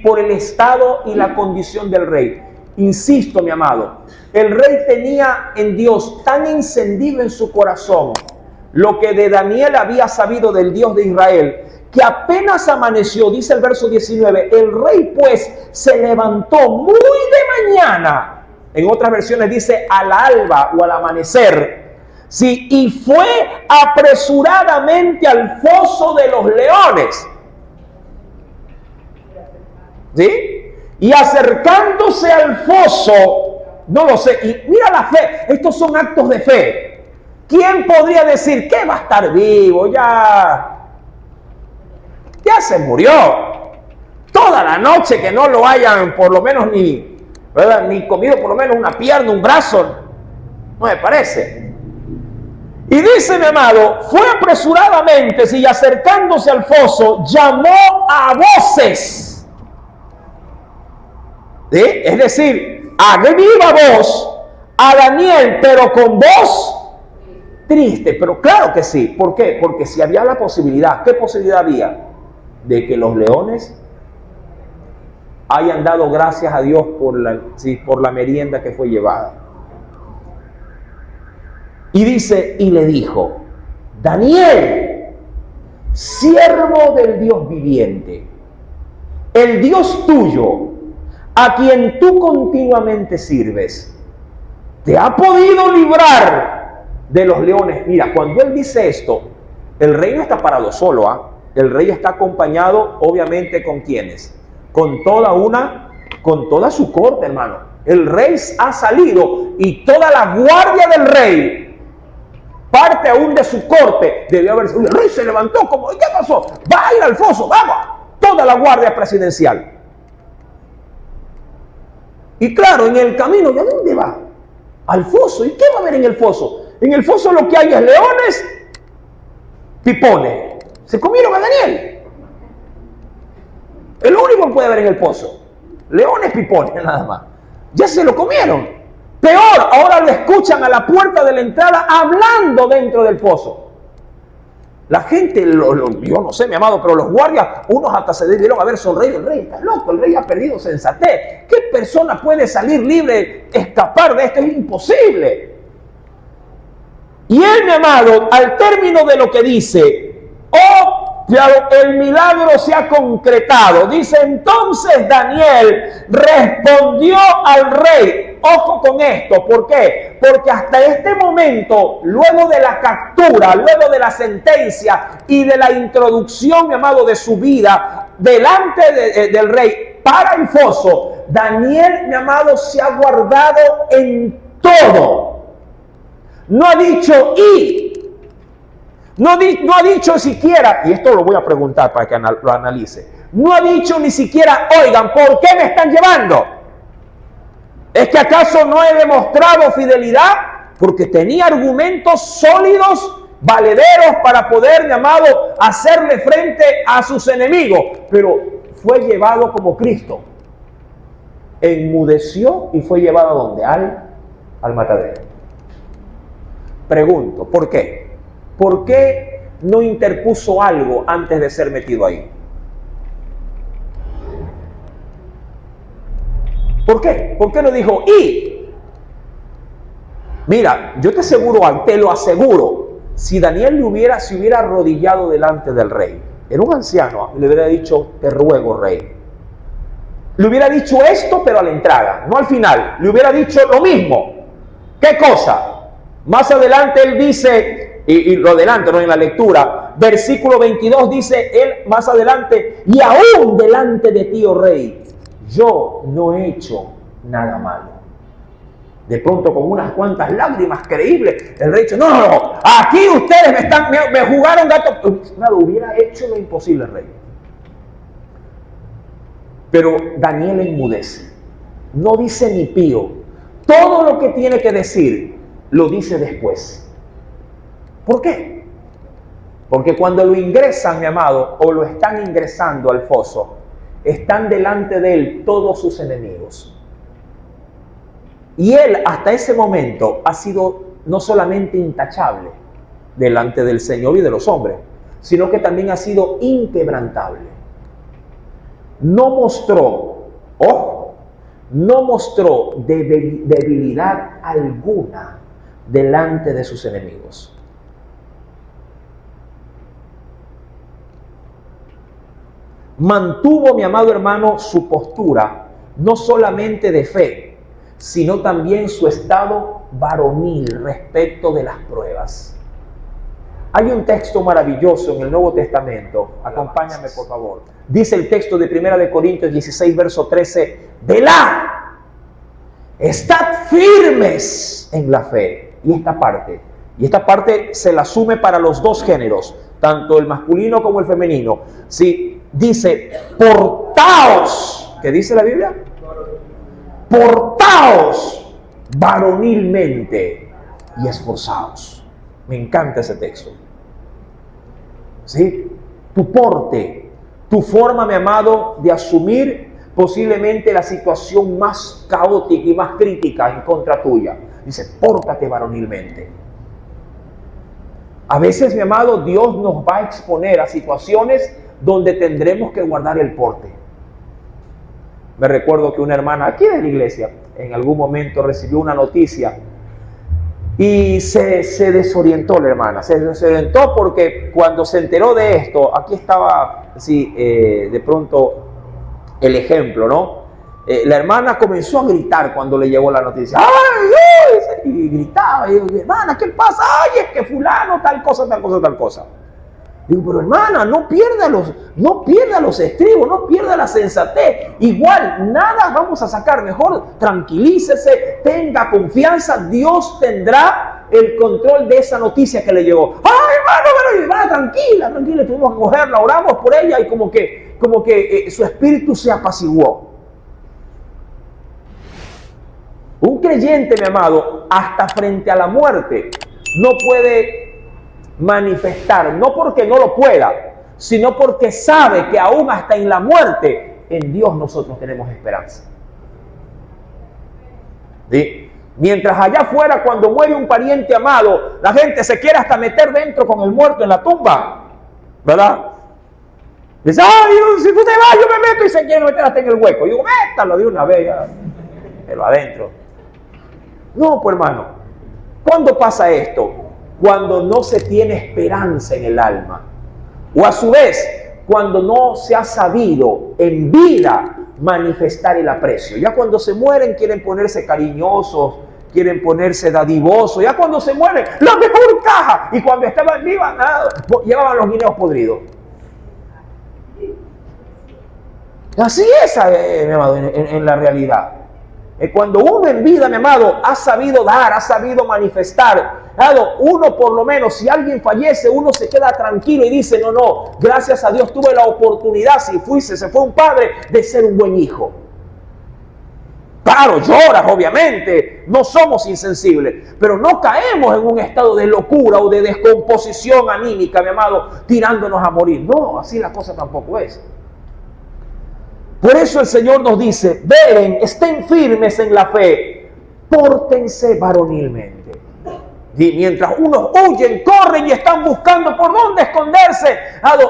por el estado y la condición del rey. Insisto, mi amado, el rey tenía en Dios tan encendido en su corazón lo que de Daniel había sabido del Dios de Israel, que apenas amaneció, dice el verso 19, el rey pues se levantó muy de mañana, en otras versiones dice al alba o al amanecer, y fue apresuradamente al foso de los leones, y acercándose al foso, no lo sé, y mira la fe, estos son actos de fe. ¿Quién podría decir que va a estar vivo? Ya se murió. Toda la noche que no lo hayan por lo menos ni comido por lo menos una pierna, un brazo, no me parece. Y dice, mi amado, fue apresuradamente, y acercándose al foso, llamó a voces. Es decir, a viva voz a Daniel, pero con voz triste. Pero claro que sí. ¿Por qué? Porque si había la posibilidad, ¿qué posibilidad había? De que los leones hayan dado gracias a Dios por la merienda que fue llevada. Y dice, y le dijo, Daniel, siervo del Dios viviente, el Dios tuyo, a quien tú continuamente sirves, te ha podido librar de los leones. Mira, cuando él dice esto, el rey no está parado solo, El rey está acompañado, obviamente, ¿con quiénes? Con toda su corte, hermano. El rey ha salido y toda la guardia del rey, parte aún de su corte, debió haber sido. El rey se levantó como, ¿qué pasó? Va a ir al foso, vamos. Toda la guardia presidencial. Y claro, en el camino, ¿y a dónde va? Al foso. ¿Y qué va a haber en el foso? En el foso lo que hay es leones, pipones. Se comieron a Daniel. Es lo único que puede haber en el pozo. Leones, pipones, nada más. Ya se lo comieron. Peor, ahora lo escuchan a la puerta de la entrada hablando dentro del pozo. La gente, yo no sé, mi amado, pero los guardias, unos hasta se debieron haber sonreído. El rey está loco, el rey ha perdido sensatez. ¿Qué persona puede salir libre, escapar de esto? Es imposible. Y él, mi amado, al término de lo que dice, el milagro se ha concretado. Dice, entonces Daniel respondió al rey. Ojo con esto, ¿por qué? Porque hasta este momento, luego de la captura, luego de la sentencia y de la introducción, mi amado, de su vida delante del rey para el foso, Daniel, mi amado, se ha guardado en todo. No ha dicho no ha dicho siquiera, y esto lo voy a preguntar para que lo analice, no ha dicho ni siquiera, oigan, ¿por qué me están llevando? ¿Es que acaso no he demostrado fidelidad? Porque tenía argumentos sólidos, valederos para poder, mi amado, hacerle frente a sus enemigos. Pero fue llevado como Cristo. Enmudeció y fue llevado ¿a dónde? Al matadero. Pregunto, ¿por qué? ¿Por qué no interpuso algo antes de ser metido ahí? ¿Por qué? ¿Por qué no dijo, mira, yo te lo aseguro, si Daniel se hubiera arrodillado delante del rey, era un anciano, le hubiera dicho, te ruego, rey. Le hubiera dicho esto, pero a la entrada, no al final. Le hubiera dicho lo mismo. ¿Qué cosa? Más adelante él dice, y lo adelanto, ¿no? En la lectura, versículo 22 dice él más adelante, y aún delante de ti, oh rey, yo no he hecho nada malo. De pronto, con unas cuantas lágrimas creíbles, el rey dice, no, aquí ustedes me jugaron gato. Nada, hubiera hecho lo imposible el rey. Pero Daniel enmudece. No dice ni pío. Todo lo que tiene que decir, lo dice después. ¿Por qué? Porque cuando lo ingresan, mi amado, o lo están ingresando al foso, están delante de él todos sus enemigos. Y él hasta ese momento ha sido no solamente intachable delante del Señor y de los hombres, sino que también ha sido inquebrantable. No mostró debilidad alguna delante de sus enemigos. Mantuvo, mi amado hermano, su postura, no solamente de fe, sino también su estado varonil respecto de las pruebas. Hay un texto maravilloso en el Nuevo Testamento, acompáñame por favor. Dice el texto de 1 Corintios 16, verso 13, velad, estad firmes en la fe. Y esta parte se la asume para los dos géneros, tanto el masculino como el femenino. Sí, dice, portaos, ¿qué dice la Biblia? Portaos varonilmente y esforzaos. Me encanta ese texto. ¿Sí? Tu porte, tu forma, mi amado, de asumir posiblemente la situación más caótica y más crítica en contra tuya. Dice, pórtate varonilmente. A veces, mi amado, Dios nos va a exponer a situaciones donde tendremos que guardar el porte. Me recuerdo que una hermana aquí de la iglesia en algún momento recibió una noticia y se desorientó la hermana. Se desorientó porque cuando se enteró de esto, aquí estaba de pronto el ejemplo, ¿no? La hermana comenzó a gritar cuando le llegó la noticia. ¡Ay! Y gritaba, y digo, hermana, ¿qué pasa? ¡Ay, es que fulano, tal cosa, tal cosa, tal cosa! Digo, pero hermana, no pierda los estribos, no pierda la sensatez. Igual, nada vamos a sacar. Mejor tranquilícese, tenga confianza. Dios tendrá el control de esa noticia que le llegó. ¡Ay, hermana, tranquila! Tuvimos que cogerla, oramos por ella y como que su espíritu se apaciguó. Un creyente, mi amado, hasta frente a la muerte, no puede manifestar, no porque no lo pueda, sino porque sabe que aún hasta en la muerte, en Dios nosotros tenemos esperanza. ¿Sí? Mientras allá afuera, cuando muere un pariente amado, la gente se quiere hasta meter dentro con el muerto en la tumba, ¿verdad? Dice, ay, si tú te vas, yo me meto, y se quiere meter hasta en el hueco. Y digo, métalo de una vez, ya, pero adentro. No, pues hermano, ¿cuándo pasa esto? Cuando no se tiene esperanza en el alma. O a su vez, cuando no se ha sabido en vida manifestar el aprecio. Ya cuando se mueren quieren ponerse cariñosos, quieren ponerse dadivosos. Ya cuando se mueren, la mejor caja. Y cuando estaban vivas, llevaban los guineos podridos. Así es, mi amado, en la realidad. Cuando uno en vida, mi amado, ha sabido dar, ha sabido manifestar, uno por lo menos, si alguien fallece, uno se queda tranquilo y dice, no, gracias a Dios tuve la oportunidad, se fue un padre, de ser un buen hijo. Claro, lloras, obviamente, no somos insensibles, pero no caemos en un estado de locura o de descomposición anímica, mi amado, tirándonos a morir. No, así la cosa tampoco es. Por eso el Señor nos dice, velen, estén firmes en la fe, pórtense varonilmente. Y mientras unos huyen, corren y están buscando por dónde esconderse,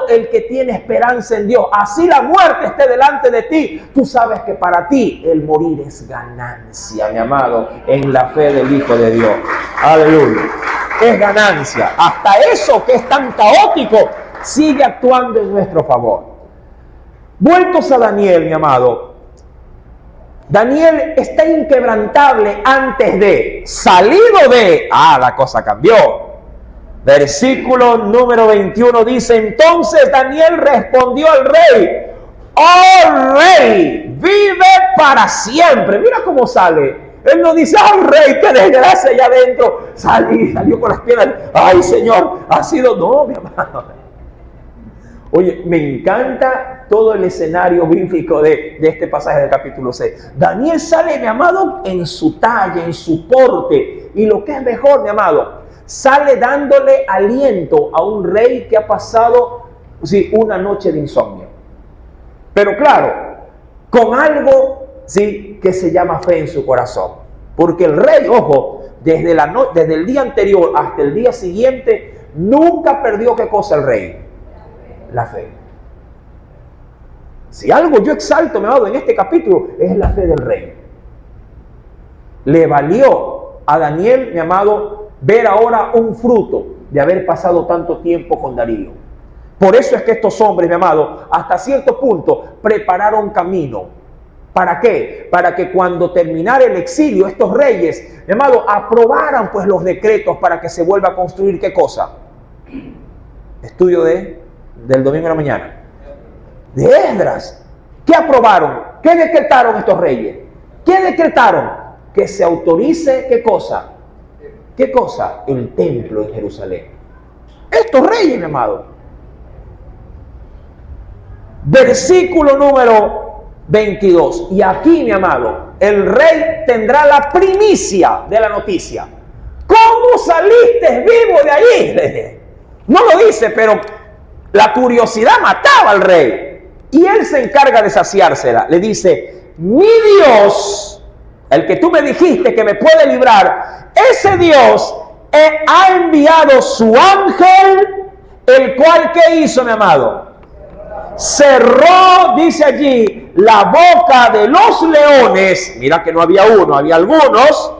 el que tiene esperanza en Dios, así la muerte esté delante de ti, tú sabes que para ti el morir es ganancia, mi amado, en la fe del Hijo de Dios. Aleluya. Es ganancia. Hasta eso que es tan caótico sigue actuando en nuestro favor. Vueltos a Daniel, mi amado, Daniel está inquebrantable antes de, salido de, la cosa cambió. Versículo número 21 dice, entonces Daniel respondió al rey, oh rey, vive para siempre. Mira cómo sale. Él no dice, oh rey, qué desgracia allá adentro. Salió con las piernas. Ay, Señor, ha sido, no, mi amado. Oye, me encanta todo el escenario bíblico de este pasaje del capítulo 6. Daniel sale, mi amado, en su talla, en su porte. Y lo que es mejor, mi amado, sale dándole aliento a un rey que ha pasado una noche de insomnio. Pero claro, con algo que se llama fe en su corazón. Porque el rey, ojo, desde el día anterior hasta el día siguiente, nunca perdió ¿qué cosa el rey? La fe. Si algo yo exalto, mi amado, en este capítulo, es la fe del rey. Le valió a Daniel, mi amado, ver ahora un fruto de haber pasado tanto tiempo con Darío. Por eso es que estos hombres, mi amado, hasta cierto punto prepararon camino. ¿Para qué? Para que cuando terminara el exilio, estos reyes, mi amado, aprobaran pues los decretos para que se vuelva a construir ¿qué cosa? Estudio del domingo de la mañana. De Esdras. ¿Qué aprobaron? ¿Qué decretaron estos reyes? ¿Qué decretaron? Que se autorice ¿qué cosa? ¿Qué cosa? El templo en Jerusalén. Estos reyes, mi amado. Versículo número 22. Y aquí, mi amado, el rey tendrá la primicia de la noticia. ¿Cómo saliste vivo de allí? No lo dice, pero la curiosidad mataba al rey. Y él se encarga de saciársela. Le dice, mi Dios, el que tú me dijiste que me puede librar, ese Dios ha enviado su ángel, el cual, ¿qué hizo, mi amado? Cerró, dice allí, la boca de los leones. Mira que no había uno, había algunos,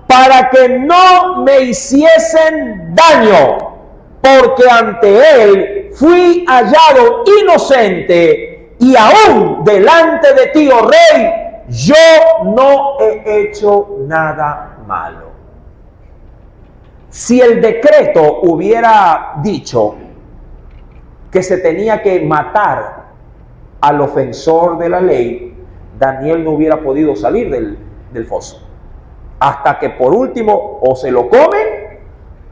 para que no me hiciesen daño, porque ante él fui hallado inocente, y aún delante de ti, oh rey, yo no he hecho nada malo. Si el decreto hubiera dicho que se tenía que matar al ofensor de la ley, Daniel no hubiera podido salir del foso. Hasta que por último o se lo comen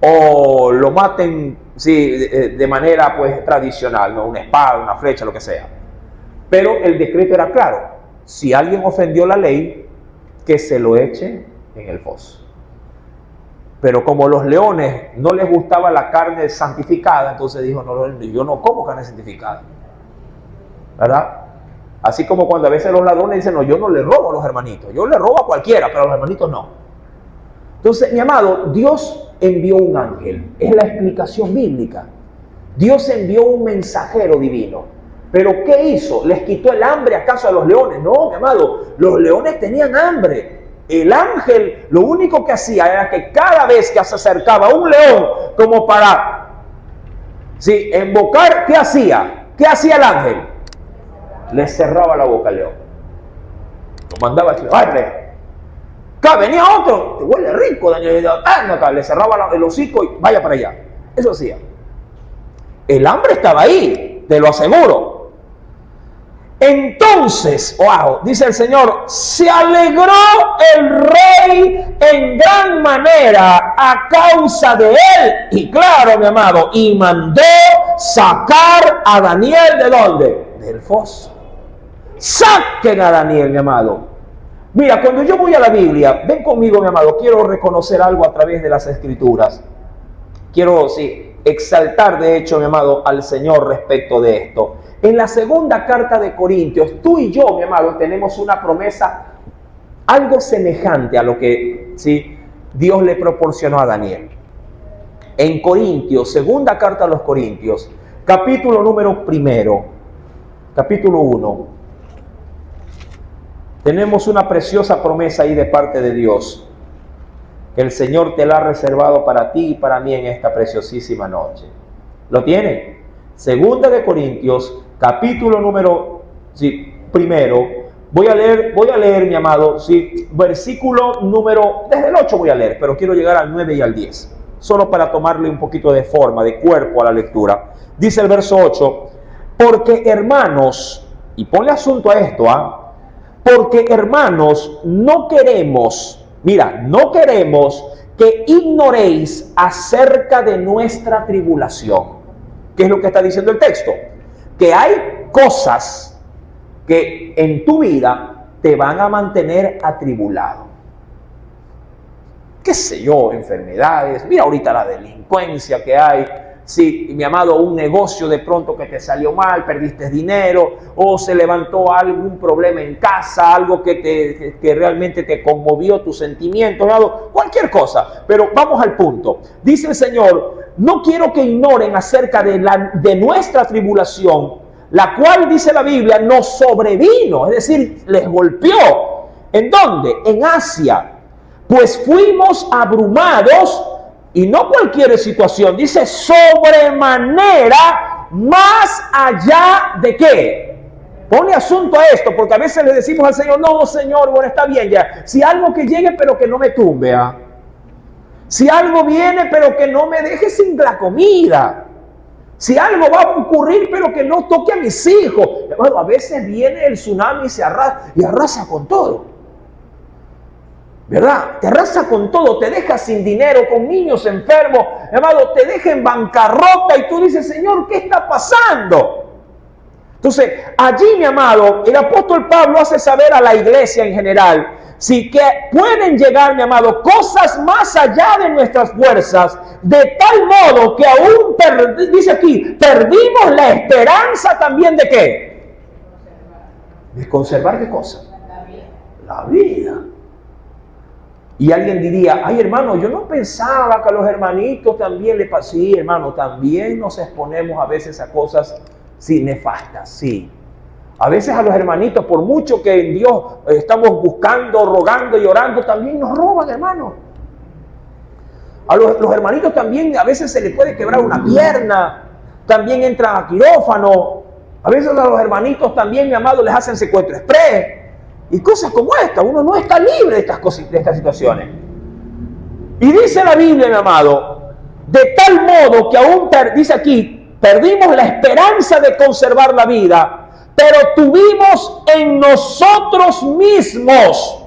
o lo maten de manera pues tradicional, ¿no? Una espada, una flecha, lo que sea. Pero el decreto era claro. Si alguien ofendió la ley, que se lo eche en el foso. Pero como los leones no les gustaba la carne santificada, entonces dijo, no, yo no como carne santificada. ¿Verdad? Así como cuando a veces los ladrones dicen, no, yo no le robo a los hermanitos, yo le robo a cualquiera, pero a los hermanitos no. Entonces, mi amado, Dios envió un ángel, es la explicación bíblica. Dios envió un mensajero divino. ¿Pero qué hizo? ¿Les quitó el hambre acaso a los leones? No, mi amado, los leones tenían hambre. El ángel lo único que hacía era que cada vez que se acercaba un león como para invocar, ¿qué hacía? ¿Qué hacía el ángel? Le cerraba la boca al león. Lo mandaba a decir, ¡vale! Acá venía otro, te huele rico, Daniel. Acá, le cerraba el hocico y vaya para allá. Eso hacía. El hambre estaba ahí, te lo aseguro. Entonces, wow, dice el Señor, se alegró el rey en gran manera a causa de él. Y claro, mi amado, y mandó sacar a Daniel, ¿de dónde? Del foso. Saquen a Daniel, mi amado. Mira, cuando yo voy a la Biblia, ven conmigo, mi amado, quiero reconocer algo a través de las Escrituras. Quiero, exaltar, de hecho, mi amado, al Señor respecto de esto. En la segunda carta de Corintios, tú y yo, mi amado, tenemos una promesa algo semejante a lo que Dios le proporcionó a Daniel. En Corintios, segunda carta a los Corintios, capítulo número 1, capítulo 1, tenemos una preciosa promesa ahí de parte de Dios. El Señor te la ha reservado para ti y para mí en esta preciosísima noche. ¿Lo tiene? Segunda de Corintios, capítulo número 1. Voy a leer, mi amado, versículo número, desde el 8 voy a leer, pero quiero llegar al 9 y al 10, solo para tomarle un poquito de forma, de cuerpo a la lectura. Dice el verso 8, porque hermanos, y ponle asunto a esto, porque hermanos, no queremos que ignoréis acerca de nuestra tribulación. ¿Qué es lo que está diciendo el texto? Que hay cosas que en tu vida te van a mantener atribulado. ¿Qué sé yo? Enfermedades. Mira ahorita la delincuencia que hay. Sí, mi amado, un negocio de pronto que te salió mal, perdiste dinero, o se levantó algún problema en casa, algo que realmente te conmovió tus sentimientos, cualquier cosa. Pero vamos al punto. Dice el Señor, no quiero que ignoren acerca de nuestra tribulación, la cual, dice la Biblia, nos sobrevino, es decir, les golpeó. ¿En dónde? En Asia. Pues fuimos abrumados. Y no cualquier situación, dice sobremanera, más allá de qué. Pone asunto a esto, porque a veces le decimos al Señor, no, Señor, bueno, está bien ya. Si algo que llegue, pero que no me tumbe. Si algo viene, pero que no me deje sin la comida. Si algo va a ocurrir, pero que no toque a mis hijos. Hermano, a veces viene el tsunami y arrasa con todo. ¿Verdad? Te arrasa con todo, te deja sin dinero, con niños enfermos, hermano, te deja en bancarrota y tú dices, Señor, ¿qué está pasando? Entonces, allí, mi amado, el apóstol Pablo hace saber a la iglesia en general, que pueden llegar, mi amado, cosas más allá de nuestras fuerzas, de tal modo que aún, dice aquí, perdimos la esperanza también de ¿qué? De conservar ¿qué cosa? La vida. Y alguien diría, ay hermano, yo no pensaba que a los hermanitos también le pasó. Sí, hermano, también nos exponemos a veces a cosas nefastas, sí. A veces a los hermanitos, por mucho que en Dios estamos buscando, rogando y orando, también nos roban, hermano. A los hermanitos también a veces se les puede quebrar una pierna, también entran a quirófano. A veces a los hermanitos también, mi amado, les hacen secuestro exprés. Y cosas como esta, uno no está libre de estas cosas, de estas situaciones. Y dice la Biblia, mi amado, de tal modo que aún, dice aquí, perdimos la esperanza de conservar la vida, pero tuvimos en nosotros mismos.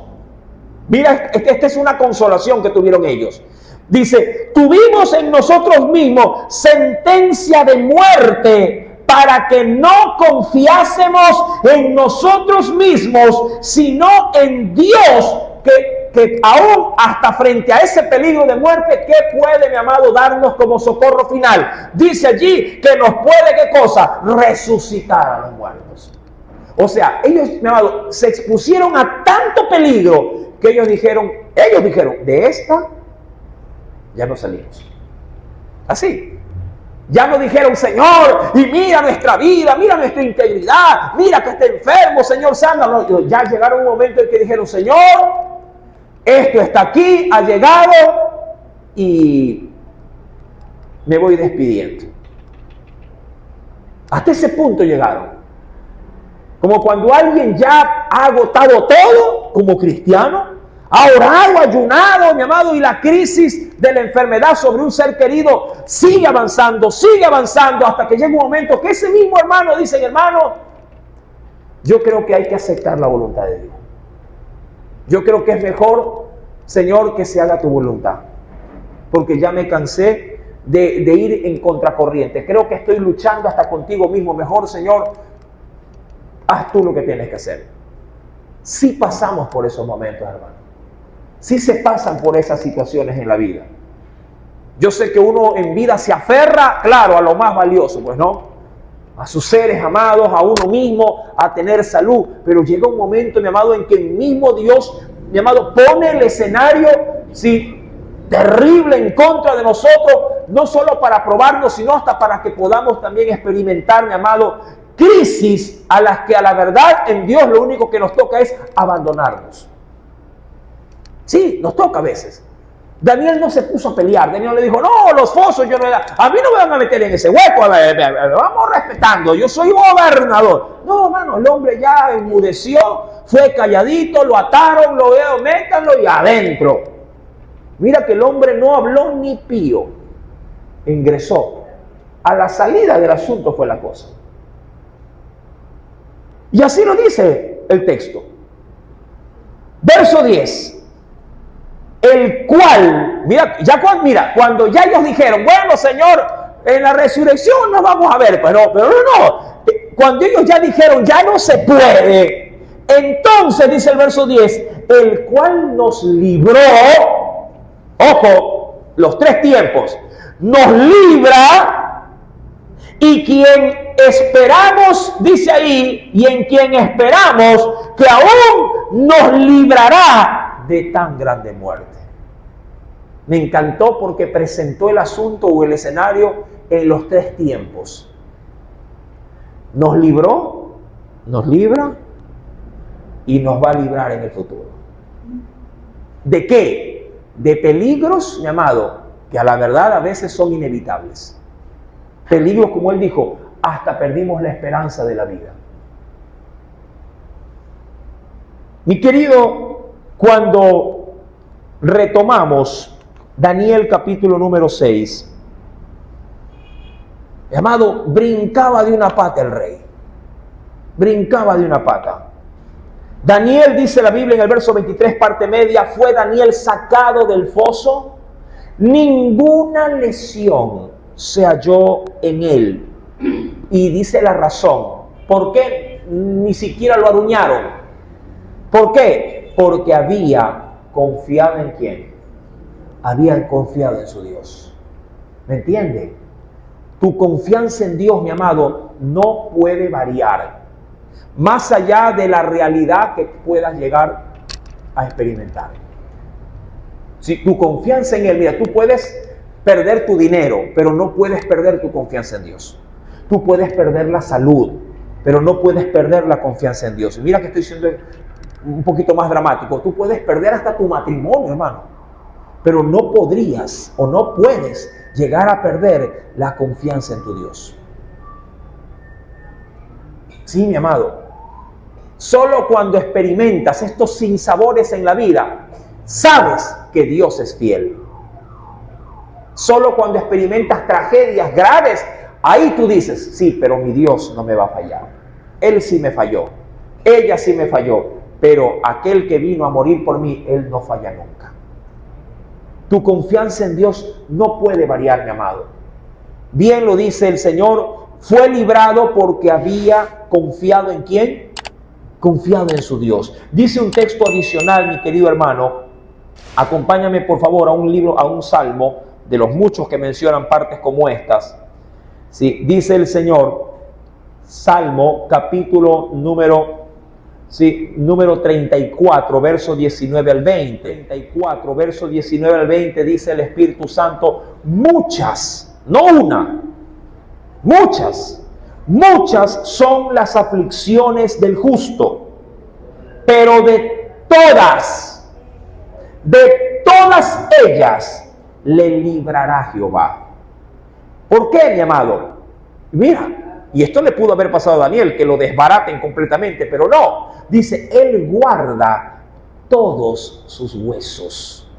Mira, esta es una consolación que tuvieron ellos. Dice, tuvimos en nosotros mismos sentencia de muerte, para que no confiásemos en nosotros mismos, sino en Dios que aún hasta frente a ese peligro de muerte, ¿qué puede, mi amado, darnos como socorro final? Dice allí que nos puede, ¿qué cosa? Resucitar a los muertos. O sea, ellos, mi amado, se expusieron a tanto peligro que ellos dijeron, de esta ya no salimos. Así. Ya no dijeron, Señor, y mira nuestra vida, mira nuestra integridad, mira que está enfermo, Señor, sánalo. No, ya llegaron un momento en que dijeron, Señor, esto está aquí, ha llegado y me voy despidiendo. Hasta ese punto llegaron. Como cuando alguien ya ha agotado todo como cristiano, ha orado, ayunado, mi amado, y la crisis de la enfermedad sobre un ser querido sigue avanzando hasta que llega un momento que ese mismo hermano dice, hermano, yo creo que hay que aceptar la voluntad de Dios. Yo creo que es mejor, Señor, que se haga tu voluntad, porque ya me cansé de ir en contracorriente. Creo que estoy luchando hasta contigo mismo. Mejor, Señor, haz tú lo que tienes que hacer. Sí pasamos por esos momentos, hermano. Sí se pasan por esas situaciones en la vida. Yo sé que uno en vida se aferra, claro, a lo más valioso, pues no, a sus seres amados, a uno mismo, a tener salud. Pero llega un momento, mi amado, en que el mismo Dios, mi amado, pone el escenario, sí, terrible en contra de nosotros, no solo para probarnos, sino hasta para que podamos también experimentar, mi amado, crisis a las que a la verdad en Dios lo único que nos toca es abandonarnos. Sí, nos toca a veces. Daniel no se puso a pelear. Daniel le dijo, no, los fosos, yo no, a mí no me van a meter en ese hueco, vamos respetando, yo soy gobernador. No, hermano, el hombre ya enmudeció, fue calladito, lo ataron, lo veo, métanlo y adentro. Mira que el hombre no habló ni pío, ingresó. A la salida del asunto fue la cosa. Y así lo dice el texto. Verso 10. El cual, cuando ya ellos dijeron, bueno, Señor, en la resurrección nos vamos a ver, pero no. Cuando ellos ya dijeron, ya no se puede, entonces dice el verso 10, el cual nos libró, ojo, los tres tiempos, nos libra, y quien esperamos, dice ahí, y en quien esperamos que aún nos librará de tan grande muerte. Me encantó porque presentó el asunto o el escenario en los tres tiempos. Nos libró, nos libra y nos va a librar en el futuro. ¿De qué? De peligros, mi amado, que a la verdad a veces son inevitables. Peligros, como él dijo, hasta perdimos la esperanza de la vida. Mi querido, cuando retomamos Daniel capítulo número 6, mi amado, brincaba de una pata el rey. Brincaba de una pata. Daniel, dice la Biblia en el verso 23, parte media, fue Daniel sacado del foso. Ninguna lesión se halló en él. Y dice la razón. ¿Por qué ni siquiera lo aruñaron? ¿Por qué? Porque había confiado en ¿quién? Habían confiado en su Dios. ¿Me entiende? Tu confianza en Dios, mi amado, no puede variar más allá de la realidad que puedas llegar a experimentar. Si tu confianza en Él, mira, tú puedes perder tu dinero, pero no puedes perder tu confianza en Dios. Tú puedes perder la salud, pero no puedes perder la confianza en Dios. Y mira que estoy siendo un poquito más dramático. Tú puedes perder hasta tu matrimonio, hermano, pero no podrías o no puedes llegar a perder la confianza en tu Dios. Sí, mi amado. Solo cuando experimentas estos sinsabores en la vida, sabes que Dios es fiel. Solo cuando experimentas tragedias graves, ahí tú dices, sí, pero mi Dios no me va a fallar. Él sí me falló, ella sí me falló, pero aquel que vino a morir por mí, Él no falla nunca. Tu confianza en Dios no puede variar, mi amado. Bien lo dice el Señor, fue librado porque había confiado ¿en quién? confiado en su Dios. Dice un texto adicional, mi querido hermano, acompáñame por favor a un salmo de los muchos que mencionan partes como estas. Sí, dice el Señor, Salmo capítulo número 34, verso 19 al 20. 34, verso 19 al 20 dice el Espíritu Santo, muchas, no una, muchas son las aflicciones del justo, pero de todas ellas le librará Jehová. ¿Por qué, mi amado? Mira, y esto le pudo haber pasado a Daniel, que lo desbaraten completamente, pero no. Dice, Él guarda todos sus huesos.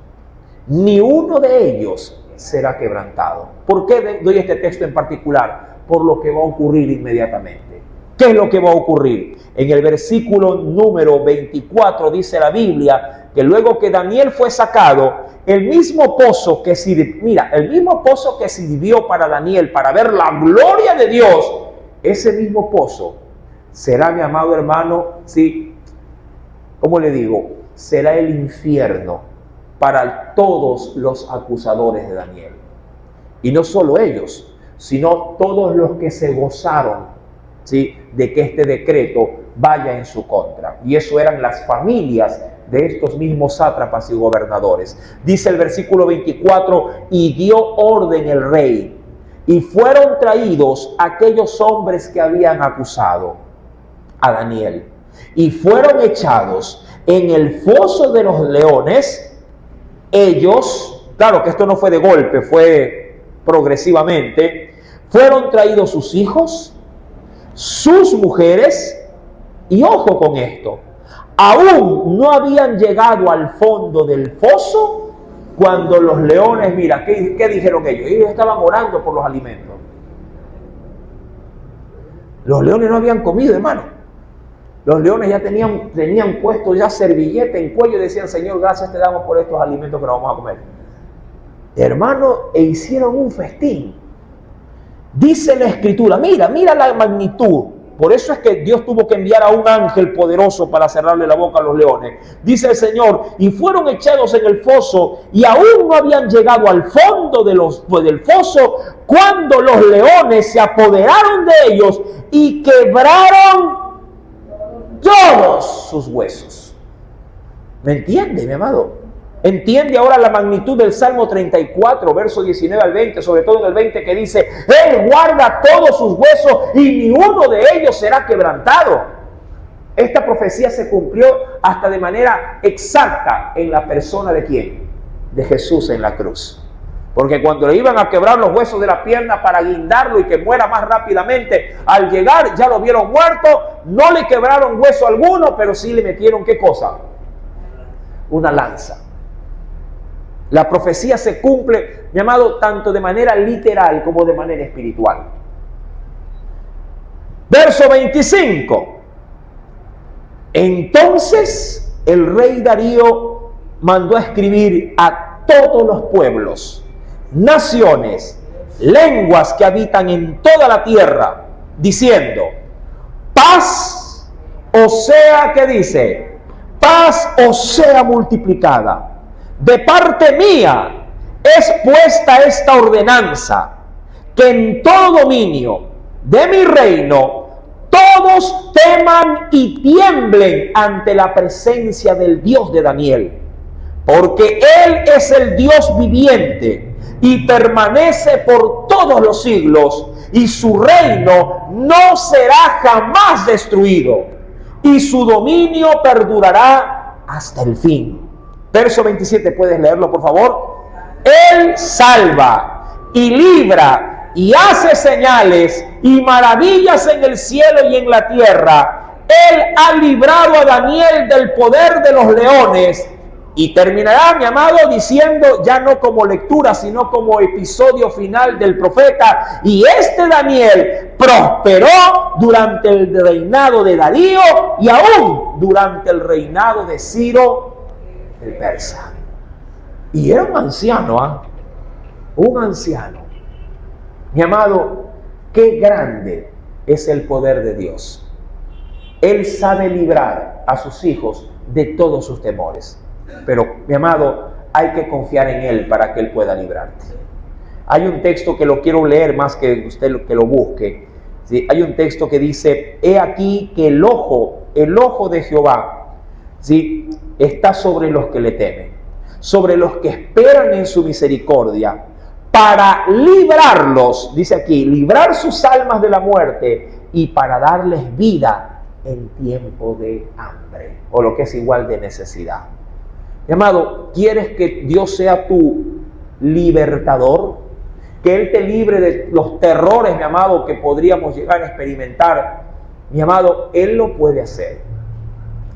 Ni uno de ellos será quebrantado. ¿Por qué doy este texto en particular? Por lo que va a ocurrir inmediatamente. ¿Qué es lo que va a ocurrir? En el versículo número 24 dice la Biblia que luego que Daniel fue sacado, el mismo pozo que sirvió para Daniel para ver la gloria de Dios, ese mismo pozo será, mi amado hermano, ¿sí? ¿Cómo le digo? Será el infierno para todos los acusadores de Daniel. Y no solo ellos, sino todos los que se gozaron, ¿sí?, de que este decreto vaya en su contra. Y eso eran las familias de estos mismos sátrapas y gobernadores. Dice el versículo 24, y dio orden el rey, y fueron traídos aquellos hombres que habían acusado a Daniel, y fueron echados en el foso de los leones. Ellos, claro que esto no fue de golpe, fue progresivamente, fueron traídos sus hijos, sus mujeres, y ojo con esto, aún no habían llegado al fondo del foso cuando los leones, mira, ¿qué dijeron ellos? Ellos estaban orando por los alimentos. Los leones no habían comido, hermano. Los leones ya tenían puesto ya servilleta en cuello y decían, Señor, gracias te damos por estos alimentos que nos vamos a comer. Hermano, e hicieron un festín. Dice la Escritura, mira la magnitud. Por eso es que Dios tuvo que enviar a un ángel poderoso para cerrarle la boca a los leones. Dice el Señor, y fueron echados en el foso, y aún no habían llegado al fondo del foso, cuando los leones se apoderaron de ellos y quebraron todos sus huesos. ¿Me entiende, mi amado? ¿Entiende ahora la magnitud del Salmo 34, verso 19 al 20, sobre todo en el 20 que dice, Él guarda todos sus huesos y ni uno de ellos será quebrantado? Esta profecía se cumplió hasta de manera exacta en la persona de ¿quién? De Jesús en la cruz. Porque cuando le iban a quebrar los huesos de la pierna para guindarlo y que muera más rápidamente, al llegar ya lo vieron muerto, no le quebraron hueso alguno, pero sí le metieron ¿qué cosa? Una lanza. La profecía se cumple, mi amado, tanto de manera literal como de manera espiritual. Verso 25. Entonces el rey Darío mandó a escribir a todos los pueblos, naciones, lenguas que habitan en toda la tierra, diciendo, paz o sea, ¿qué dice? Paz o sea multiplicada. De parte mía es puesta esta ordenanza, que en todo dominio de mi reino todos teman y tiemblen ante la presencia del Dios de Daniel, porque Él es el Dios viviente y permanece por todos los siglos, y su reino no será jamás destruido, y su dominio perdurará hasta el fin. Verso 27, ¿puedes leerlo, por favor? Él salva y libra y hace señales y maravillas en el cielo y en la tierra. Él ha librado a Daniel del poder de los leones. Y terminará, mi amado, diciendo, ya no como lectura, sino como episodio final del profeta, y este Daniel prosperó durante el reinado de Darío y aún durante el reinado de Ciro el persa. Y era un anciano, un anciano. Mi amado, qué grande es el poder de Dios. Él sabe librar a sus hijos de todos sus temores. Pero, mi amado, hay que confiar en Él para que Él pueda librarte. Hay un texto que lo quiero leer más que usted que lo busque. ¿Sí? Hay un texto que dice: he aquí que el ojo de Jehová, ¿sí?, está sobre los que le temen, sobre los que esperan en su misericordia, para librarlos, dice aquí, librar sus almas de la muerte y para darles vida en tiempo de hambre, o lo que es igual de necesidad. Mi amado, ¿quieres que Dios sea tu libertador? Que Él te libre de los terrores, mi amado, que podríamos llegar a experimentar. Mi amado, Él lo puede hacer,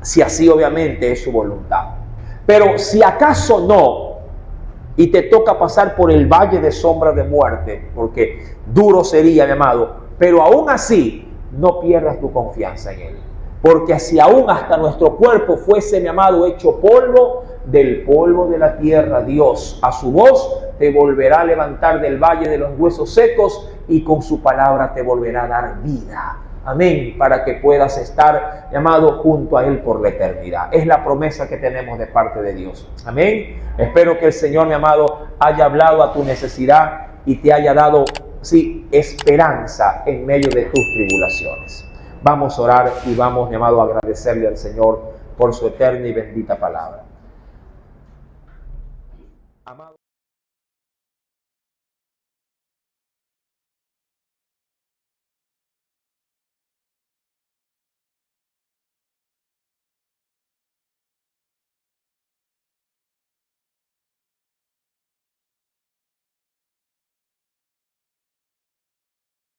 si así obviamente es su voluntad. Pero si acaso no, y te toca pasar por el valle de sombra de muerte, porque duro sería, mi amado, pero aún así, no pierdas tu confianza en Él. Porque si aún hasta nuestro cuerpo fuese, mi amado, hecho polvo, del polvo de la tierra, Dios a su voz te volverá a levantar del valle de los huesos secos y con su palabra te volverá a dar vida. Amén, para que puedas estar, mi amado, junto a Él por la eternidad. Es la promesa que tenemos de parte de Dios. Amén. Espero que el Señor, mi amado, haya hablado a tu necesidad y te haya dado, sí, esperanza en medio de tus tribulaciones. Vamos a orar y vamos, mi amado, a agradecerle al Señor por su eterna y bendita palabra. Amado.